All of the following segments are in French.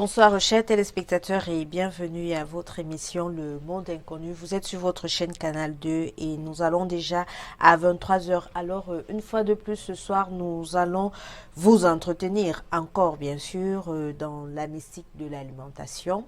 Bonsoir chers téléspectateurs et bienvenue à votre émission Le Monde Inconnu. Vous êtes sur votre chaîne Canal 2 et nous allons déjà à 23 heures. Alors une fois de plus ce soir nous allons vous entretenir encore bien sûr dans la mystique de l'alimentation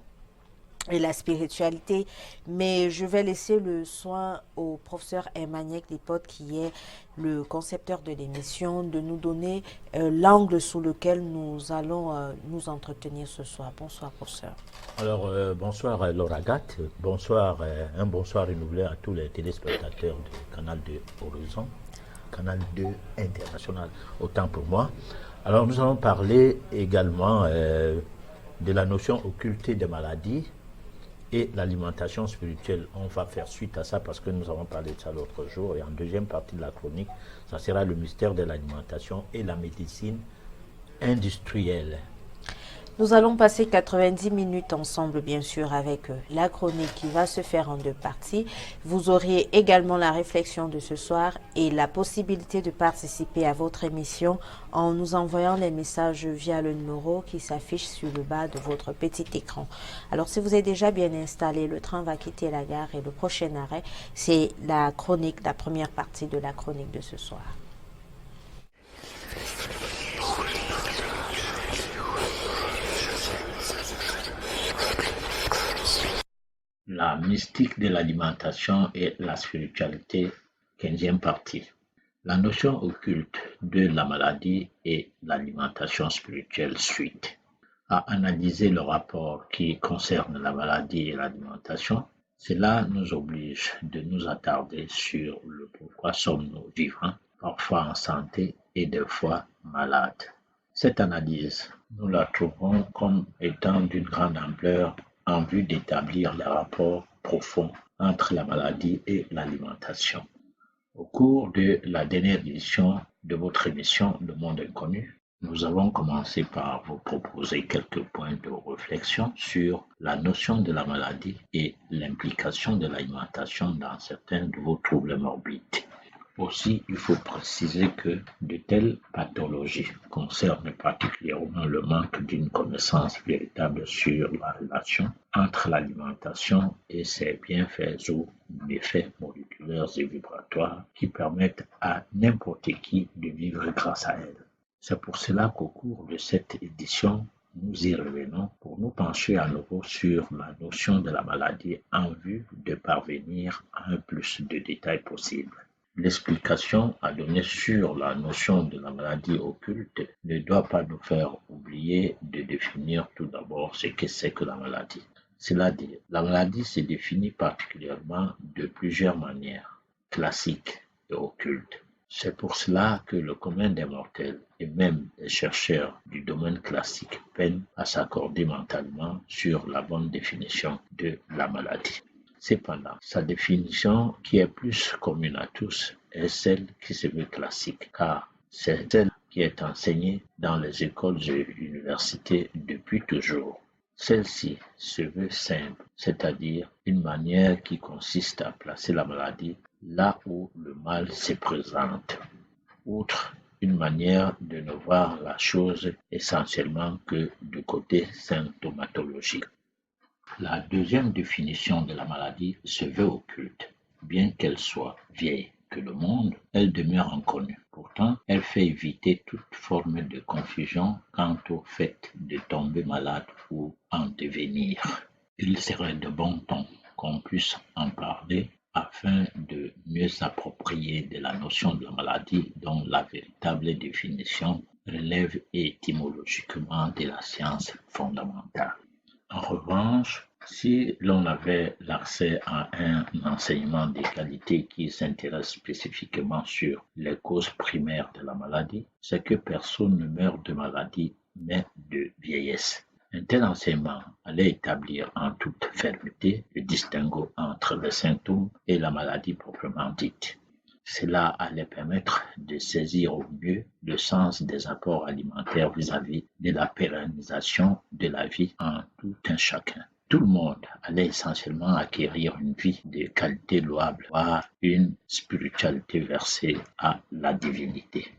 et la spiritualité, mais je vais laisser le soin au professeur Emmanuel Lipote qui est le concepteur de l'émission de nous donner l'angle sous lequel nous allons nous entretenir ce soir. Bonsoir professeur. Alors, bonsoir Laura Gatt, bonsoir, un bonsoir renouvelé à tous les téléspectateurs du Canal 2 Horizon, Canal 2 International, autant pour moi. Alors, nous allons parler également de la notion occultée des maladies et l'alimentation spirituelle. On va faire suite à ça parce que nous avons parlé de ça l'autre jour. Et en deuxième partie de la chronique, ça sera le mystère de l'alimentation et la médecine industrielle. Nous allons passer 90 minutes ensemble, bien sûr, avec la chronique qui va se faire en deux parties. Vous aurez également la réflexion de ce soir et la possibilité de participer à votre émission en nous envoyant les messages via le numéro qui s'affiche sur le bas de votre petit écran. Alors, si vous êtes déjà bien installé, le train va quitter la gare et le prochain arrêt, c'est la chronique, la première partie de la chronique de ce soir. La mystique de l'alimentation et la spiritualité, 15e partie. La notion occulte de la maladie et l'alimentation spirituelle suite. À analyser le rapport qui concerne la maladie et l'alimentation, cela nous oblige de nous attarder sur le pourquoi sommes-nous vivants, parfois en santé et des fois malades. Cette analyse, nous la trouvons comme étant d'une grande ampleur en vue d'établir les rapports profonds entre la maladie et l'alimentation. Au cours de la dernière édition de votre émission Le Monde Inconnu, nous avons commencé par vous proposer quelques points de réflexion sur la notion de la maladie et l'implication de l'alimentation dans certains de vos troubles morbides. Aussi, il faut préciser que de telles pathologies concernent particulièrement le manque d'une connaissance véritable sur la relation entre l'alimentation et ses bienfaits ou méfaits moléculaires et vibratoires qui permettent à n'importe qui de vivre grâce à elle. C'est pour cela qu'au cours de cette édition, nous y revenons pour nous pencher à nouveau sur la notion de la maladie en vue de parvenir à un plus de détails possible. L'explication à donner sur la notion de la maladie occulte ne doit pas nous faire oublier de définir tout d'abord ce que c'est que la maladie. Cela dit, la maladie se définit particulièrement de plusieurs manières, classiques et occultes. C'est pour cela que le commun des mortels et même les chercheurs du domaine classique peinent à s'accorder mentalement sur la bonne définition de la maladie. Cependant, sa définition, qui est plus commune à tous, est celle qui se veut classique, car c'est celle qui est enseignée dans les écoles et universités depuis toujours. Celle-ci se veut simple, c'est-à-dire une manière qui consiste à placer la maladie là où le mal se présente. Outre une manière de ne voir la chose essentiellement que du côté symptomatologique. La deuxième définition de la maladie se veut occulte. Bien qu'elle soit vieille que le monde, elle demeure inconnue. Pourtant, elle fait éviter toute forme de confusion quant au fait de tomber malade ou en devenir. Il serait de bon ton qu'on puisse en parler afin de mieux s'approprier de la notion de la maladie dont la véritable définition relève étymologiquement de la science fondamentale. En revanche, si l'on avait l'accès à un enseignement de qualité qui s'intéresse spécifiquement sur les causes primaires de la maladie, c'est que personne ne meurt de maladie, mais de vieillesse. Un tel enseignement allait établir en toute fermeté le distinguo entre les symptômes et la maladie proprement dite. Cela allait permettre de saisir au mieux le sens des apports alimentaires vis-à-vis de la pérennisation de la vie en tout un chacun. Tout le monde allait essentiellement acquérir une vie de qualité louable, voire une spiritualité versée à la divinité.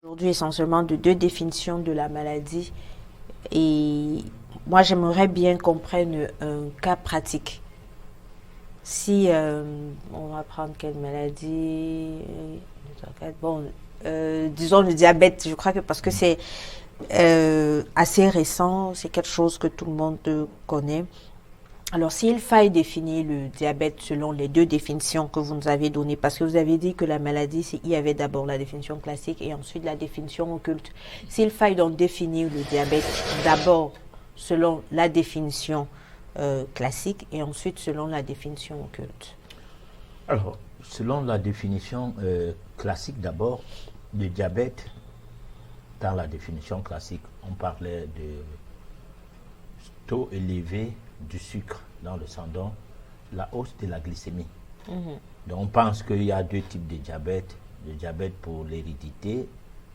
Aujourd'hui, essentiellement de deux définitions de la maladie. Et moi, j'aimerais bien qu'on prenne un cas pratique. Si on va prendre quelle maladie? Bon, disons le diabète. Je crois que parce que c'est assez récent, c'est quelque chose que tout le monde connaît. Alors, s'il faille définir le diabète selon les deux définitions que vous nous avez données, parce que vous avez dit que la maladie, il y avait d'abord la définition classique et ensuite la définition occulte. S'il faille donc définir le diabète d'abord selon la définition classique et ensuite selon la définition occulte. Alors, selon la définition classique d'abord, le diabète, dans la définition classique, on parlait de taux élevé du sucre dans le sang, donc la hausse de la glycémie. Donc on pense qu'il y a deux types de diabète, le diabète pour l'hérédité,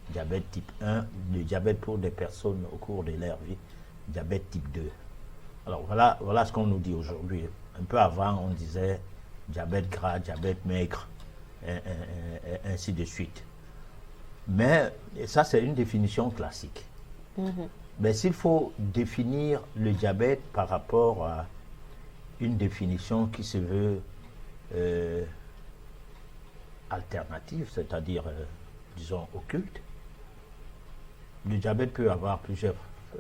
diabète type 1, le diabète pour des personnes au cours de leur vie, diabète type 2. Alors voilà ce qu'on nous dit aujourd'hui. Un peu avant, on disait diabète gras, diabète maigre, et ainsi de suite. Mais ça, c'est une définition classique. Mais s'il faut définir le diabète par rapport à une définition qui se veut alternative, c'est-à-dire, disons, occulte, le diabète peut avoir plusieurs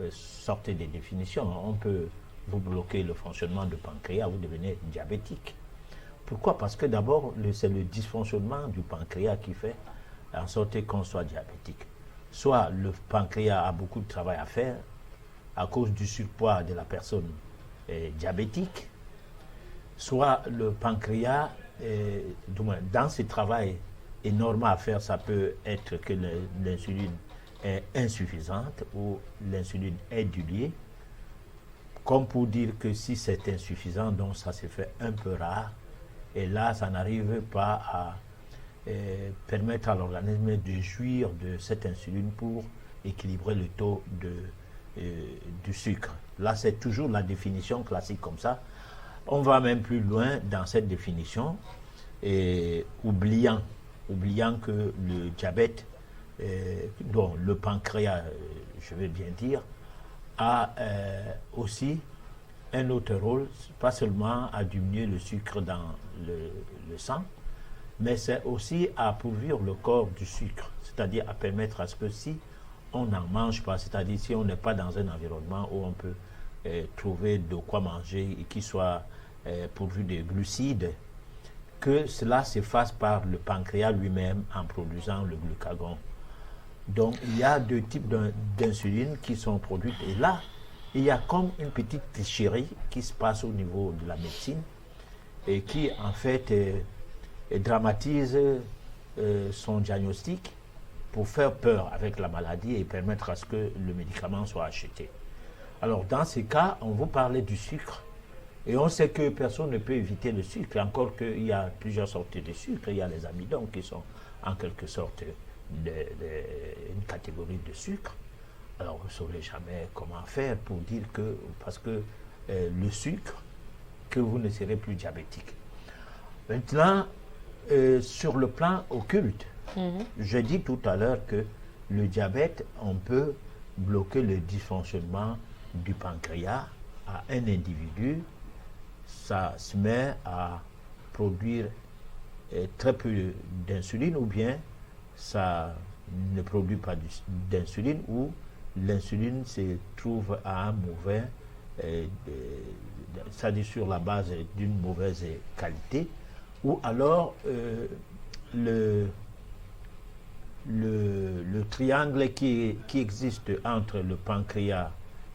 sortes de définitions. On peut vous bloquer le fonctionnement du pancréas, vous devenez diabétique. Pourquoi? Parce que d'abord, c'est le dysfonctionnement du pancréas qui fait en sorte qu'on soit diabétique. Soit le pancréas a beaucoup de travail à faire à cause du surpoids de la personne diabétique, soit le pancréas, dans ce travail énorme à faire, ça peut être que l'insuline est insuffisante ou l'insuline est diluée, comme pour dire que si c'est insuffisant, donc ça se fait un peu rare, et là, ça n'arrive pas à permettre à l'organisme de jouir de cette insuline pour équilibrer le taux du sucre. Là, c'est toujours la définition classique comme ça. On va même plus loin dans cette définition, oubliant que le diabète, dont le pancréas, je vais bien dire, a aussi un autre rôle, pas seulement à diminuer le sucre dans le sang, mais c'est aussi à pourvir le corps du sucre, c'est-à-dire à permettre à ce que si on n'en mange pas, c'est-à-dire si on n'est pas dans un environnement où on peut trouver de quoi manger et qui soit pourvu de glucides, que cela se fasse par le pancréas lui-même en produisant le glucagon. Donc il y a deux types d'insuline qui sont produites, et là, il y a comme une petite tricherie qui se passe au niveau de la médecine et qui en fait dramatise son diagnostic pour faire peur avec la maladie et permettre à ce que le médicament soit acheté. Alors dans ces cas, on vous parlait du sucre et on sait que personne ne peut éviter le sucre, encore qu'il y a plusieurs sortes de sucre. Il y a les amidons qui sont en quelque sorte une catégorie de sucre. Alors vous ne saurez jamais comment faire pour dire que, parce que le sucre, que vous ne serez plus diabétique. Maintenant, sur le plan occulte, j'ai dit tout à l'heure que le diabète, on peut bloquer le dysfonctionnement du pancréas à un individu. Ça se met à produire très peu d'insuline, ou bien ça ne produit pas d'insuline, ou l'insuline se trouve à un mauvais, c'est-à-dire sur la base d'une mauvaise qualité, ou alors le triangle qui existe entre le pancréas,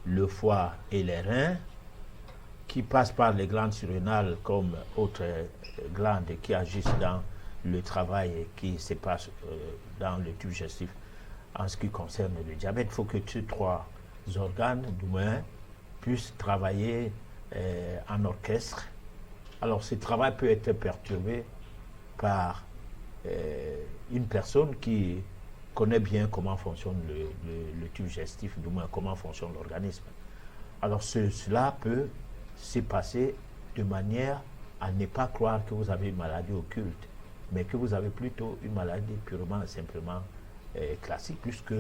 le foie et les reins, qui passe par les glandes surrénales comme autres glandes qui agissent dans le travail qui se passe dans le tube digestif. En ce qui concerne le diabète, il faut que ces trois organes, du moins, puissent travailler en orchestre. Alors, ce travail peut être perturbé par une personne qui connaît bien comment fonctionne le tube digestif, du moins comment fonctionne l'organisme. Alors, cela peut se passer de manière à ne pas croire que vous avez une maladie occulte, mais que vous avez plutôt une maladie purement et simplement classique puisque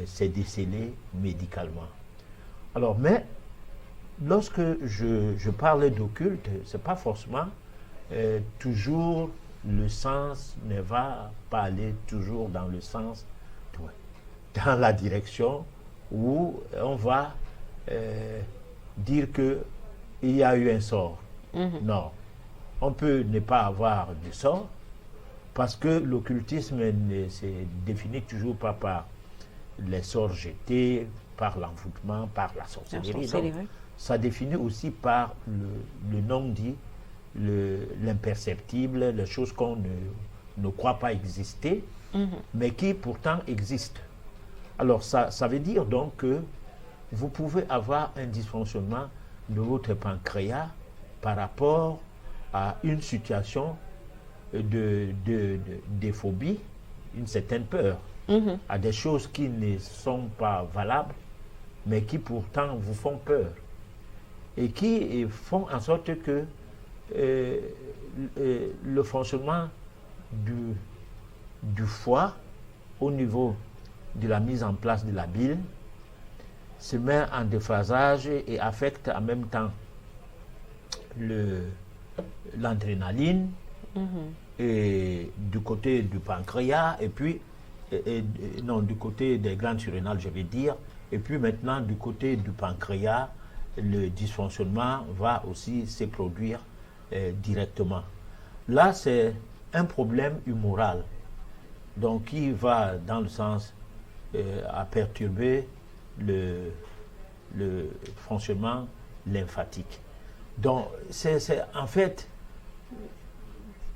c'est décelé médicalement. Alors, mais lorsque je parle d'occulte, ce n'est pas forcément toujours le sens ne va pas aller toujours dans le sens, dans la direction où on va dire qu'il y a eu un sort. Non. On peut ne pas avoir de sort parce que l'occultisme ne se définit toujours pas par les sorts jetés, par l'envoûtement, par la sorcellerie. Ça définit aussi par le non-dit, l'imperceptible, les choses qu'on ne croit pas exister, mais qui pourtant existent. Alors ça veut dire donc que vous pouvez avoir un dysfonctionnement de votre pancréas par rapport à une situation de phobie, une certaine peur, à des choses qui ne sont pas valables, mais qui pourtant vous font peur et qui font en sorte que le fonctionnement du foie au niveau de la mise en place de la bile se met en déphasage et affecte en même temps l'adrénaline et du côté du pancréas et puis non, du côté des glandes surrénales je vais dire, et puis maintenant du côté du pancréas le dysfonctionnement va aussi se produire directement. Là c'est un problème humoral donc qui va dans le sens à perturber le fonctionnement lymphatique. Donc, c'est en fait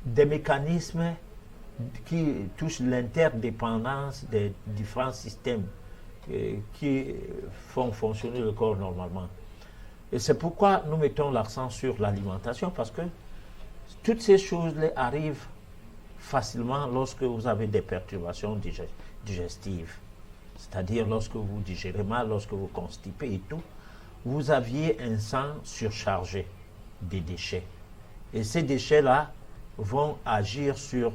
des mécanismes qui touchent l'interdépendance des différents systèmes qui font fonctionner le corps normalement. Et c'est pourquoi nous mettons l'accent sur l'alimentation, parce que toutes ces choses-là arrivent facilement lorsque vous avez des perturbations digestives. C'est-à-dire lorsque vous digérez mal, lorsque vous constipez et tout, vous aviez un sang surchargé des déchets. Et ces déchets-là vont agir sur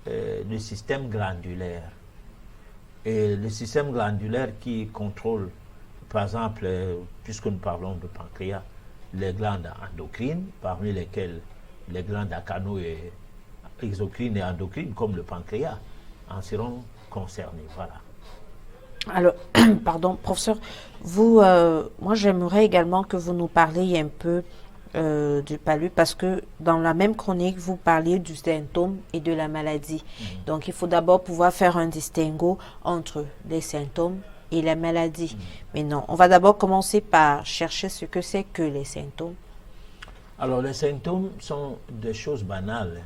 le système glandulaire. Et le système glandulaire qui contrôle, par exemple, puisque nous parlons de pancréas, les glandes endocrines, parmi lesquelles les glandes acano et exocrines et endocrines, comme le pancréas, en seront concernées. Voilà. Alors, pardon, professeur, moi j'aimerais également que vous nous parliez un peu du palud parce que dans la même chronique, vous parliez du symptôme et de la maladie. Donc, il faut d'abord pouvoir faire un distinguo entre les symptômes et la maladie. Mais non, on va d'abord commencer par chercher ce que c'est que les symptômes. Alors, les symptômes sont des choses banales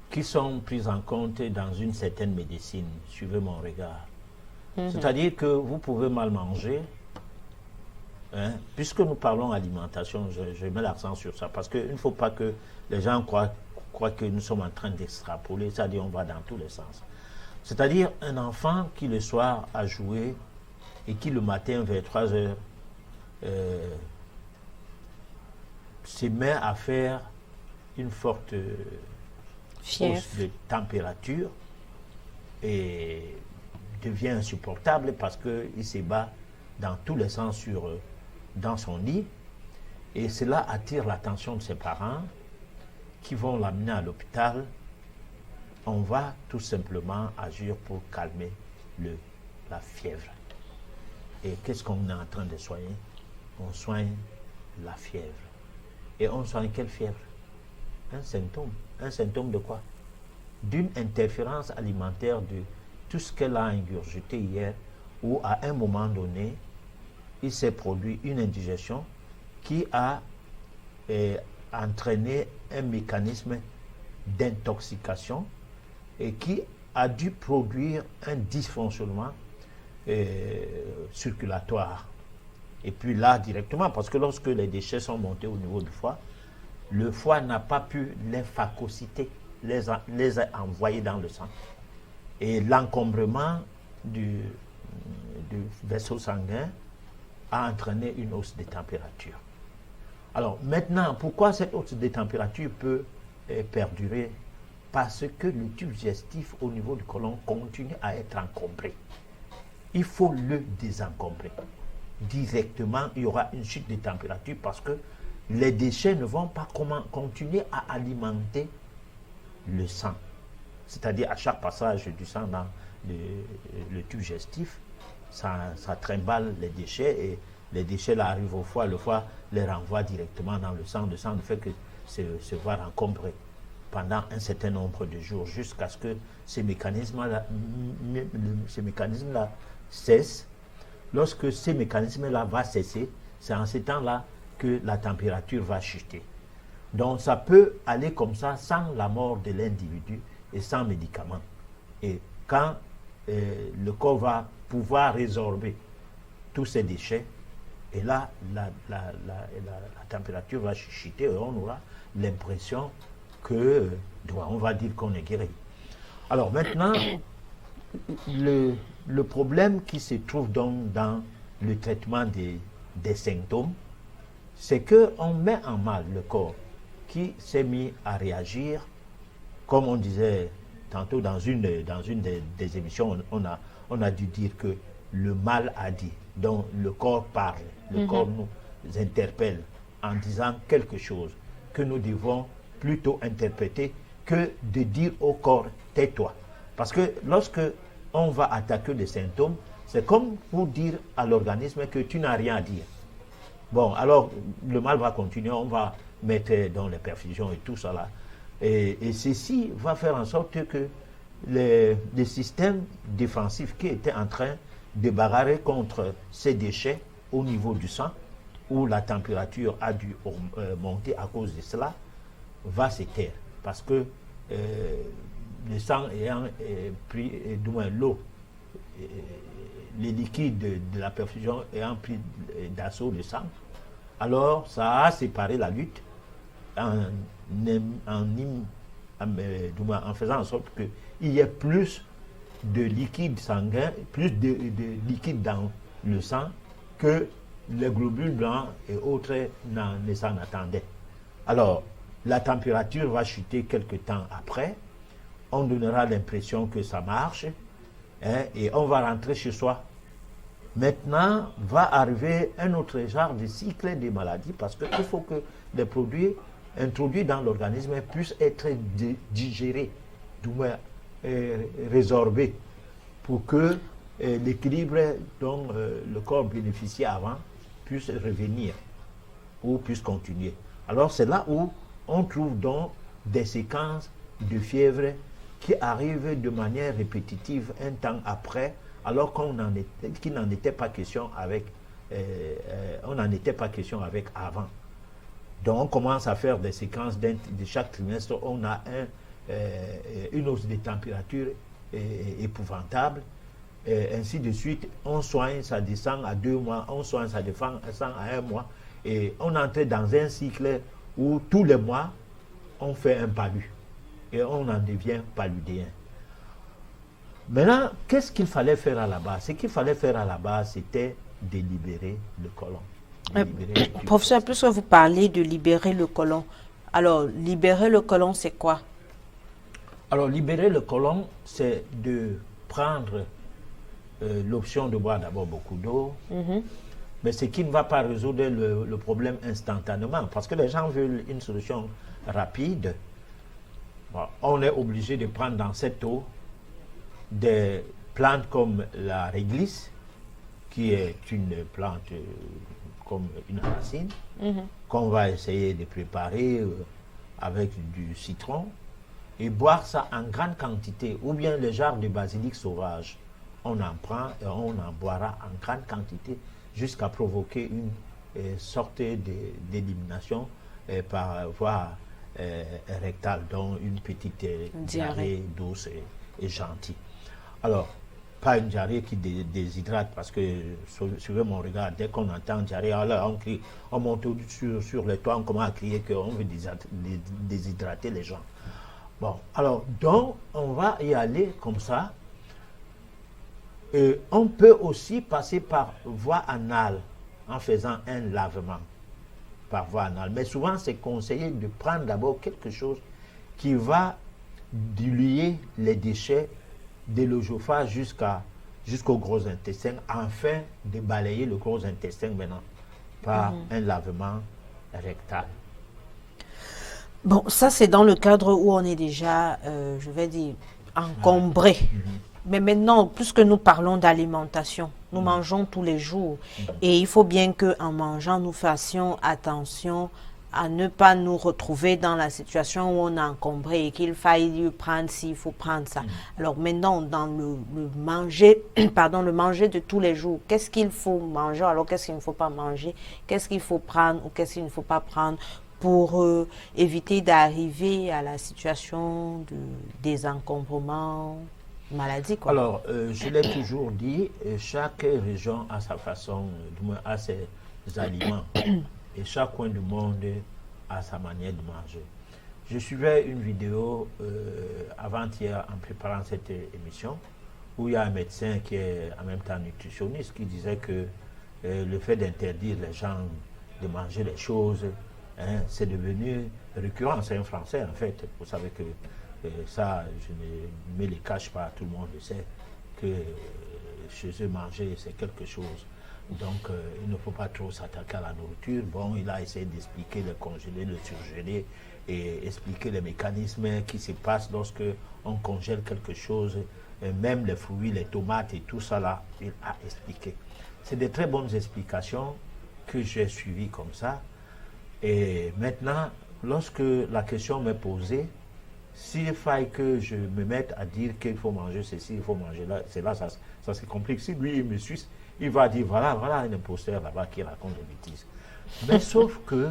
qui sont prises en compte dans une certaine médecine. Suivez mon regard. C'est-à-dire que vous pouvez mal manger, puisque nous parlons alimentation, je mets l'accent sur ça, parce qu'il ne faut pas que les gens croient que nous sommes en train d'extrapoler, c'est-à-dire on va dans tous les sens. C'est-à-dire un enfant qui le soir a joué et qui le matin vers 3 heures se met à faire une forte hausse de température et devient insupportable parce qu'il se bat dans tous les sens dans son lit et cela attire l'attention de ses parents qui vont l'amener à l'hôpital. On va tout simplement agir pour calmer la fièvre. Et qu'est-ce qu'on est en train de soigner? On soigne la fièvre. Et on soigne quelle fièvre? Un symptôme. Un symptôme de quoi? D'une interférence alimentaire de tout ce qu'elle a ingurgité hier, où à un moment donné, il s'est produit une indigestion qui a entraîné un mécanisme d'intoxication et qui a dû produire un dysfonctionnement circulatoire. Et puis là, directement, parce que lorsque les déchets sont montés au niveau du foie, le foie n'a pas pu les phagocyter, les a envoyés dans le sang. Et l'encombrement du vaisseau sanguin a entraîné une hausse de température. Alors maintenant, pourquoi cette hausse de température peut perdurer parce que le tube digestif au niveau du côlon continue à être encombré. Il faut le désencombrer. Directement, il y aura une chute de température parce que les déchets ne vont pas continuer à alimenter le sang. C'est-à-dire à chaque passage du sang dans le tube digestif, ça trimballe les déchets et les déchets là arrivent au foie, le foie les renvoie directement dans le sang ne fait que se voir encombrer pendant un certain nombre de jours jusqu'à ce que ces mécanismes-là cessent. Lorsque ces mécanismes-là vont cesser, c'est en ces temps-là que la température va chuter. Donc ça peut aller comme ça sans la mort de l'individu et sans médicaments. Et quand le corps va pouvoir résorber tous ces déchets, et là, la température va chuter et on aura l'impression que, on va dire qu'on est guéri. Alors maintenant, le problème qui se trouve donc dans le traitement des symptômes, c'est qu'on met en mal le corps qui s'est mis à réagir, comme on disait tantôt dans une des émissions, on a dû dire que le mal a dit. Donc le corps parle, le corps nous interpelle en disant quelque chose que nous devons plutôt interpréter que de dire au corps tais-toi. Parce que lorsque on va attaquer les symptômes, c'est comme pour dire à l'organisme que tu n'as rien à dire. Bon, alors le mal va continuer, on va mettre dans les perfusions et tout ça là. Et ceci va faire en sorte que les systèmes défensifs qui étaient en train de bagarrer contre ces déchets au niveau du sang, où la température a dû monter à cause de cela, va se taire. Parce que le sang ayant pris, du moins l'eau, les liquides de la perfusion ayant pris d'assaut le sang, alors ça a séparé la lutte en faisant en sorte qu'il y ait plus de liquide sanguin, plus de liquide dans le sang que les globules blancs et autres ne s'en attendaient. Alors, la température va chuter quelque temps après, on donnera l'impression que ça marche, et on va rentrer chez soi. Maintenant, va arriver un autre genre de cycle de maladies parce qu'il faut que les produits introduits dans l'organisme puissent être digérés, du moins résorbés, pour que l'équilibre dont le corps bénéficiait avant puisse revenir ou puisse continuer. Alors c'est là où on trouve donc des séquences de fièvre qui arrivent de manière répétitive un temps après, alors qu'il n'en était pas question avec, on n'en était pas question avec avant. Donc on commence à faire des séquences de chaque trimestre, on a une hausse de température épouvantable, ainsi de suite, on soigne, ça descend à 2 mois, on soigne, ça descend à 1 mois, et on entre dans un cycle où tous les mois, on fait un palu, et on en devient paludéen. Maintenant, qu'est-ce qu'il fallait faire à la base? Ce qu'il fallait faire à la base, c'était de libérer le côlon. Professeur, puisque vous parlez de libérer le côlon, alors libérer le côlon, c'est quoi? Alors, libérer le côlon, c'est de prendre l'option de boire d'abord beaucoup d'eau, mais ce qui ne va pas résoudre le problème instantanément, parce que les gens veulent une solution rapide. Bon, on est obligé de prendre dans cette eau des plantes comme la réglisse, qui est une plante comme une racine, qu'on va essayer de préparer avec du citron, et boire ça en grande quantité, ou bien le genre de basilic sauvage. On en prend et on en boira en grande quantité jusqu'à provoquer une sorte d'élimination par voie rectale, donc une petite diarrhée douce et gentille. Alors, pas une diarrhée qui déshydrate, parce que, suivez mon regard, dès qu'on entend diarrhée, alors on crie, on monte sur les toits, on commence à crier qu'on veut déshydrater les gens. Bon, alors, donc, on va y aller comme ça. On peut aussi passer par voie anale en faisant un lavement par voie anale. Mais souvent, c'est conseillé de prendre d'abord quelque chose qui va diluer les déchets de l'œsophage jusqu'au gros intestin, afin de balayer le gros intestin maintenant par un lavement rectal. Bon, ça c'est dans le cadre où on est déjà, je vais dire, encombré. Mais maintenant, puisque nous parlons d'alimentation, nous mangeons tous les jours. Et il faut bien qu'en mangeant, nous fassions attention à ne pas nous retrouver dans la situation où on est encombré et qu'il faille prendre ci, il faut prendre ça. Alors maintenant, dans le manger, pardon, le manger de tous les jours, qu'est-ce qu'il faut manger, alors qu'est-ce qu'il ne faut pas manger, qu'est-ce qu'il faut prendre ou qu'est-ce qu'il ne faut pas prendre pour éviter d'arriver à la situation de désencombrement, maladie, quoi. Alors, je l'ai toujours dit, chaque région a sa façon, du moins a ses aliments. Et chaque coin du monde a sa manière de manger. Je suivais une vidéo avant-hier en préparant cette émission, où il y a un médecin qui est en même temps nutritionniste qui disait que le fait d'interdire les gens de manger les choses, hein, c'est devenu récurrent. C'est un Français en fait. Vous savez que ça, je ne me le cache pas, tout le monde le sait, que chez eux manger c'est quelque chose. Donc il ne faut pas trop s'attaquer à la nourriture. Bon, il a essayé d'expliquer le congelé, le surgelé et expliquer les mécanismes qui se passent lorsque on congèle quelque chose, même les fruits, les tomates et tout ça là, il a expliqué. C'est de très bonnes explications que j'ai suivies comme ça. Et maintenant, lorsque la question m'est posée, s'il faille que je me mette à dire qu'il faut manger ceci, il faut manger là, c'est là ça se complique. Si lui il me suit, il va dire voilà un imposteur là-bas qui raconte des bêtises. Mais sauf que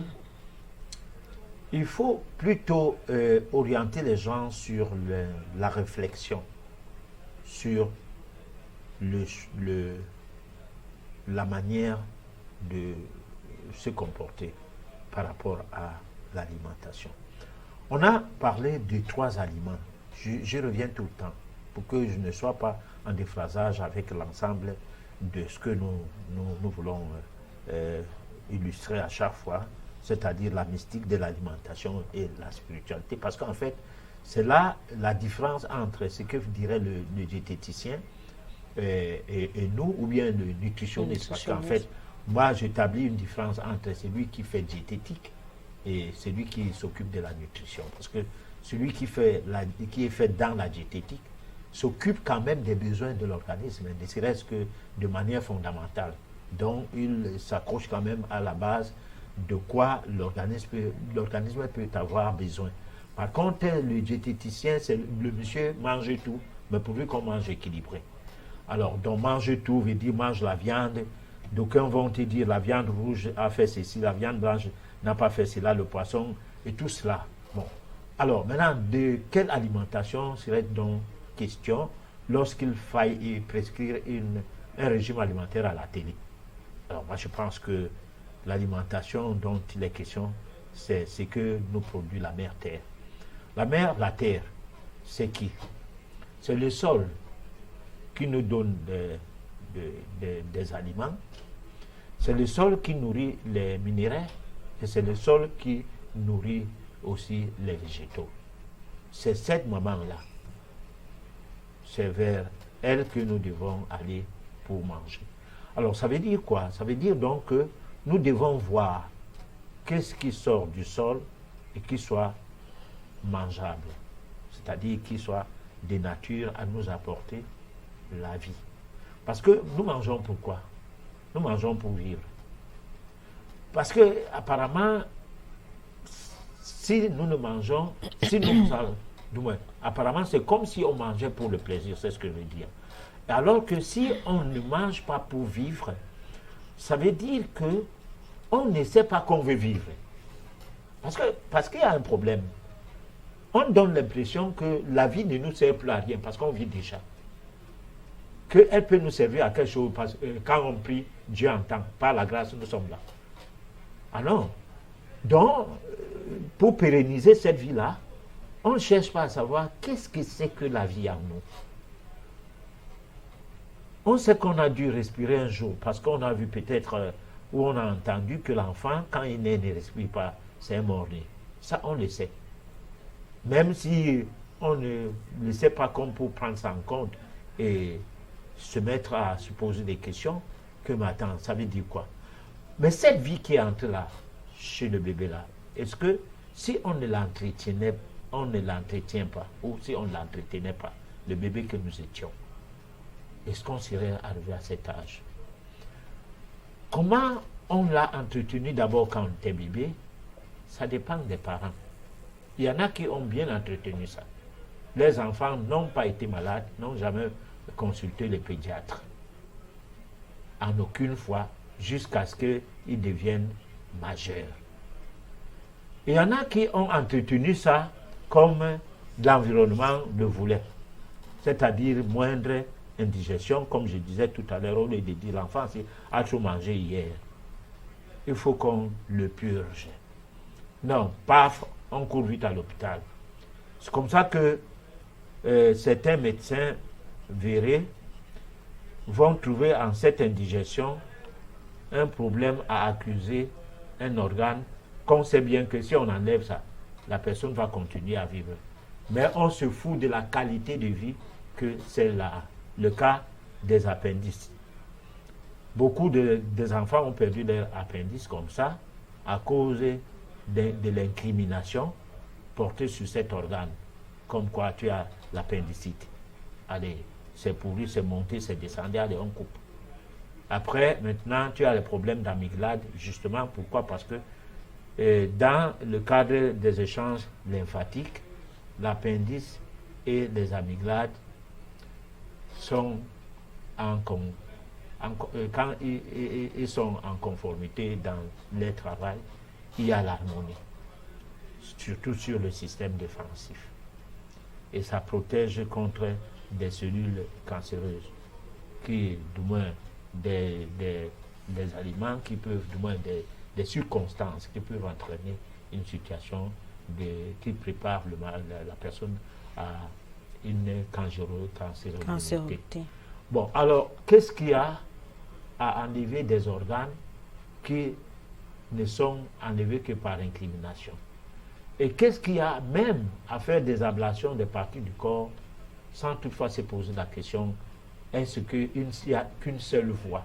il faut plutôt orienter les gens sur la réflexion, sur la manière de se comporter par rapport à l'alimentation. On a parlé de 3 aliments. Je reviens tout le temps pour que je ne sois pas en déphasage avec l'ensemble de ce que nous voulons illustrer à chaque fois, c'est-à-dire la mystique de l'alimentation et la spiritualité. Parce qu'en fait, c'est là la différence entre ce que dirait le diététicien et nous, ou bien le nutritionniste. Parce qu'en fait, moi, j'établis une différence entre celui qui fait diététique et celui qui s'occupe de la nutrition. Parce que celui qui est fait dans la diététique s'occupe quand même des besoins de l'organisme, ne serait-ce que de manière fondamentale. Donc, il s'accroche quand même à la base de quoi l'organisme peut avoir besoin. Par contre, le diététicien, c'est le monsieur mange tout, mais pourvu qu'on mange équilibré. Alors, donc mange tout veut dire mange la viande. D'aucuns vont te dire la viande rouge a fait ceci, la viande blanche n'a pas fait cela, le poisson et tout cela. Bon. Alors, maintenant, de quelle alimentation serait donc question lorsqu'il faille prescrire un régime alimentaire à la télé? Alors, moi, je pense que l'alimentation dont il est question, c'est ce que nous produit la mère Terre. La Terre, c'est qui? C'est le sol qui nous donne des aliments. C'est le sol qui nourrit les minéraux et c'est le sol qui nourrit aussi les végétaux. C'est cette maman-là. C'est vers elle que nous devons aller pour manger. Alors, ça veut dire quoi? Ça veut dire donc que nous devons voir qu'est-ce qui sort du sol et qui soit mangeable. C'est-à-dire qui soit de nature à nous apporter la vie. Parce que nous mangeons pourquoi? Nous mangeons pour vivre. Parce que apparemment, si nous ne mangeons, apparemment c'est comme si on mangeait pour le plaisir, c'est ce que je veux dire. Alors que si on ne mange pas pour vivre, ça veut dire que on ne sait pas qu'on veut vivre. Parce qu'il y a un problème. On donne l'impression que la vie ne nous sert plus à rien parce qu'on vit déjà. Qu'elle peut nous servir à quelque chose parce que quand on prie, Dieu entend. Par la grâce, nous sommes là. Ah non. Donc, pour pérenniser cette vie-là, on ne cherche pas à savoir qu'est-ce que c'est que la vie en nous. On sait qu'on a dû respirer un jour parce qu'on a vu peut-être ou on a entendu que l'enfant, quand il naît, ne respire pas, c'est un mort-né. Ça, on le sait. Même si on ne sait pas comment pour prendre ça en compte et se mettre à se poser des questions que, mais attends, ça veut dire quoi? Mais cette vie qui est entre là, chez le bébé là, est-ce que si on ne l'entretient pas, ou si on ne l'entretenait pas, le bébé que nous étions, est-ce qu'on serait arrivé à cet âge? Comment on l'a entretenu d'abord quand on était bébé? Ça dépend des parents. Il y en a qui ont bien entretenu ça. Les enfants n'ont pas été malades, n'ont jamais consulté les pédiatres. En aucune fois, jusqu'à ce qu'ils deviennent majeurs. Il y en a qui ont entretenu ça comme l'environnement le voulait. C'est-à-dire moindre indigestion, comme je disais tout à l'heure, au lieu de dire l'enfant a trop mangé hier. Il faut qu'on le purge. Non, paf, on court vite à l'hôpital. C'est comme ça que certains médecins verrés vont trouver en cette indigestion un problème à accuser un organe qu'on sait bien que si on enlève ça, la personne va continuer à vivre. Mais on se fout de la qualité de vie que c'est le cas des appendices. Beaucoup des enfants ont perdu leur appendice comme ça à cause de l'incrimination portée sur cet organe. Comme quoi tu as l'appendicite. Allez, c'est pourri, c'est monté, c'est descendu, allez, on coupe. Après, maintenant, tu as les problèmes d'amygdale, justement, pourquoi? Parce que dans le cadre des échanges lymphatiques, l'appendice et les amygdales sont quand ils sont en conformité dans les travail, il y a l'harmonie, surtout sur le système défensif. Et ça protège contre des cellules cancéreuses, qui, du moins, des aliments qui peuvent, du moins, des circonstances qui peuvent entraîner une situation qui prépare la personne à une cancérosité. Bon, alors, qu'est-ce qu'il y a à enlever des organes qui ne sont enlevés que par incrimination? Et qu'est-ce qu'il y a même à faire des ablations des parties du corps sans toutefois se poser la question, est-ce qu'il n'y a qu'une seule voie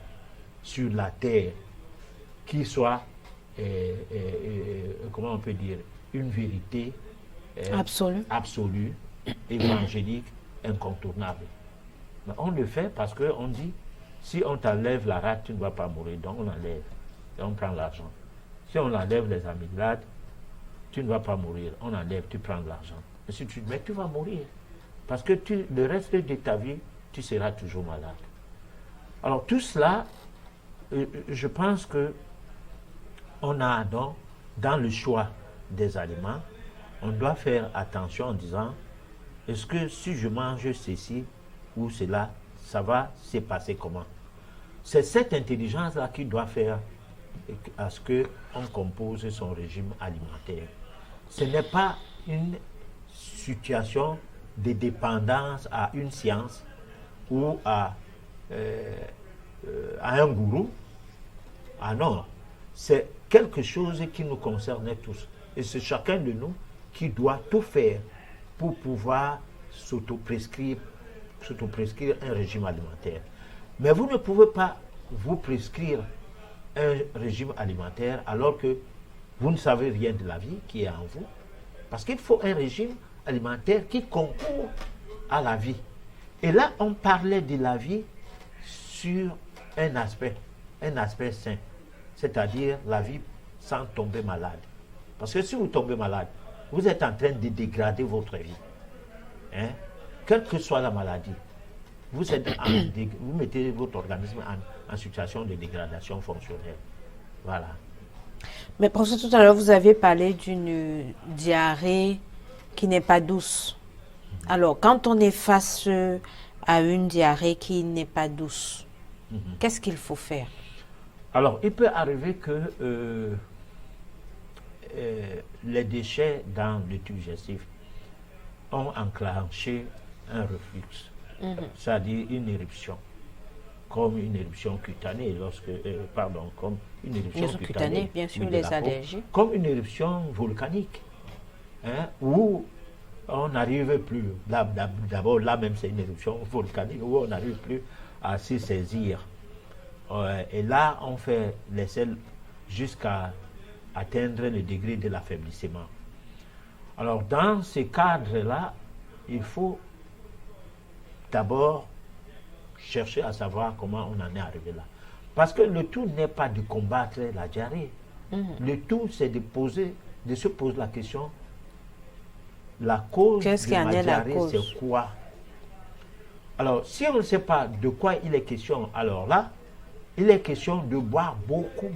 sur la terre qui soit, comment on peut dire, une vérité absolue, évangélique, incontournable? Mais on le fait parce qu'on dit, si on t'enlève la rate, tu ne vas pas mourir, donc on enlève et on prend l'argent. Si on enlève les amygdales, tu ne vas pas mourir, on enlève, tu prends de l'argent. Mais tu vas mourir. Parce que le reste de ta vie, tu seras toujours malade. Alors tout cela, je pense que on a donc, dans le choix des aliments, on doit faire attention en disant, est-ce que si je mange ceci ou cela, ça va se passer comment? C'est cette intelligence-là qui doit faire à ce qu'on compose son régime alimentaire. Ce n'est pas une situation de dépendance à une science ou à un gourou. Ah non, c'est quelque chose qui nous concerne tous. Et c'est chacun de nous qui doit tout faire pour pouvoir s'auto-prescrire un régime alimentaire. Mais vous ne pouvez pas vous prescrire un régime alimentaire alors que vous ne savez rien de la vie qui est en vous. Parce qu'il faut un régime alimentaire qui concourt à la vie. Et là, on parlait de la vie sur un aspect sain, c'est-à-dire la vie sans tomber malade. Parce que si vous tombez malade, vous êtes en train de dégrader votre vie. Hein? Quelle que soit la maladie, vous mettez votre organisme en situation de dégradation fonctionnelle. Voilà. Mais professeur, tout à l'heure, vous avez parlé d'une diarrhée qui n'est pas douce. Alors, quand on est face à une diarrhée qui n'est pas douce, qu'est-ce qu'il faut faire? Alors, il peut arriver que les déchets dans le tube digestif ont enclenché un reflux, c'est-à-dire une éruption, comme une éruption cutanée, comme une éruption cutanée, bien sûr, les allergies, comme une éruption volcanique, hein, où on n'arrive plus. D'abord, là même, c'est une éruption volcanique où on n'arrive plus à s'y saisir. Et là, on fait les selles jusqu'à atteindre le degré de l'affaiblissement. Alors, dans ce cadre-là, il faut d'abord chercher à savoir comment on en est arrivé là. Parce que le tout n'est pas de combattre la diarrhée. Le tout, c'est de se poser la question, la cause de ma diarrhée, c'est quoi? Alors, si on ne sait pas de quoi il est question, alors là, il est question de boire beaucoup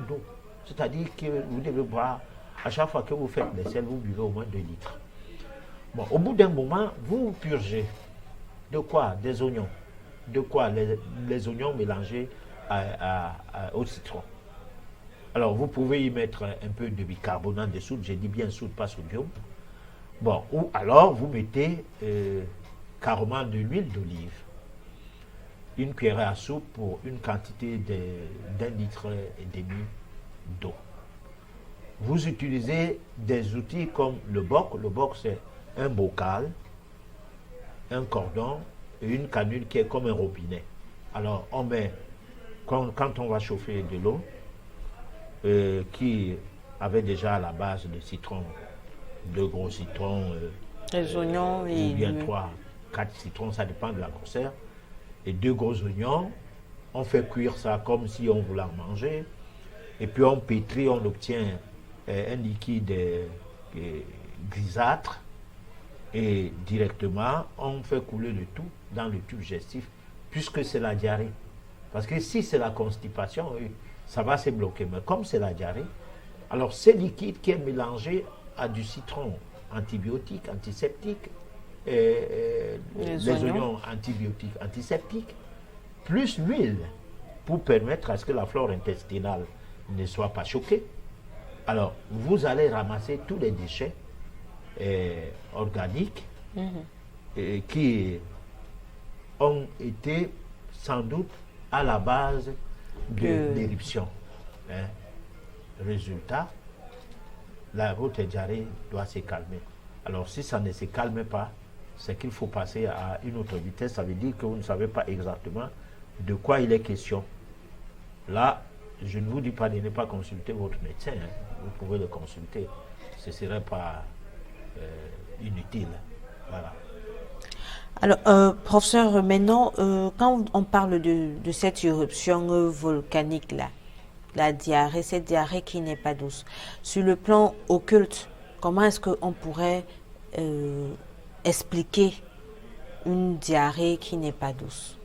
d'eau. C'est-à-dire que vous devez boire, à chaque fois que vous faites les selles, vous buvez au moins 2 litres. Bon, au bout d'un moment, vous purgez. De quoi? Des oignons. De quoi? Les oignons mélangés au citron. Alors, vous pouvez y mettre un peu de bicarbonate de soude, j'ai dit bien soude, pas sodium. Bon, ou alors vous mettez carrément de l'huile d'olive. Une cuillère à soupe pour une quantité d'1,5 litre d'eau. Vous utilisez des outils comme le boc. Le boc, c'est un bocal, un cordon et une canule qui est comme un robinet. Alors, on met, quand on va chauffer de l'eau, qui avait déjà à la base de citron, 2 gros citrons, les oignons ou bien 3, 4 citrons, ça dépend de la grosseur, et 2 gros oignons. On fait cuire ça comme si on voulait en manger, et puis on pétrit, on obtient un liquide grisâtre, et directement on fait couler le tout dans le tube digestif, puisque c'est la diarrhée. Parce que si c'est la constipation, ça va se bloquer, mais comme c'est la diarrhée, alors ce liquide qui est mélangé à du citron antibiotique, antiseptique, les oignons antibiotiques, antiseptiques, plus l'huile pour permettre à ce que la flore intestinale ne soit pas choquée. Alors, vous allez ramasser tous les déchets organiques qui ont été sans doute à la base de l'éruption. Résultat, votre diarrhée doit se calmer. Alors, si ça ne se calme pas, c'est qu'il faut passer à une autre vitesse. Ça veut dire que vous ne savez pas exactement de quoi il est question. Là, je ne vous dis pas de ne pas consulter votre médecin. Vous pouvez le consulter. Ce ne serait pas inutile. Voilà. Alors, professeur, maintenant, quand on parle de cette éruption volcanique-là, la diarrhée, cette diarrhée qui n'est pas douce, sur le plan occulte, comment est-ce qu'on pourrait expliquer une diarrhée qui n'est pas douce?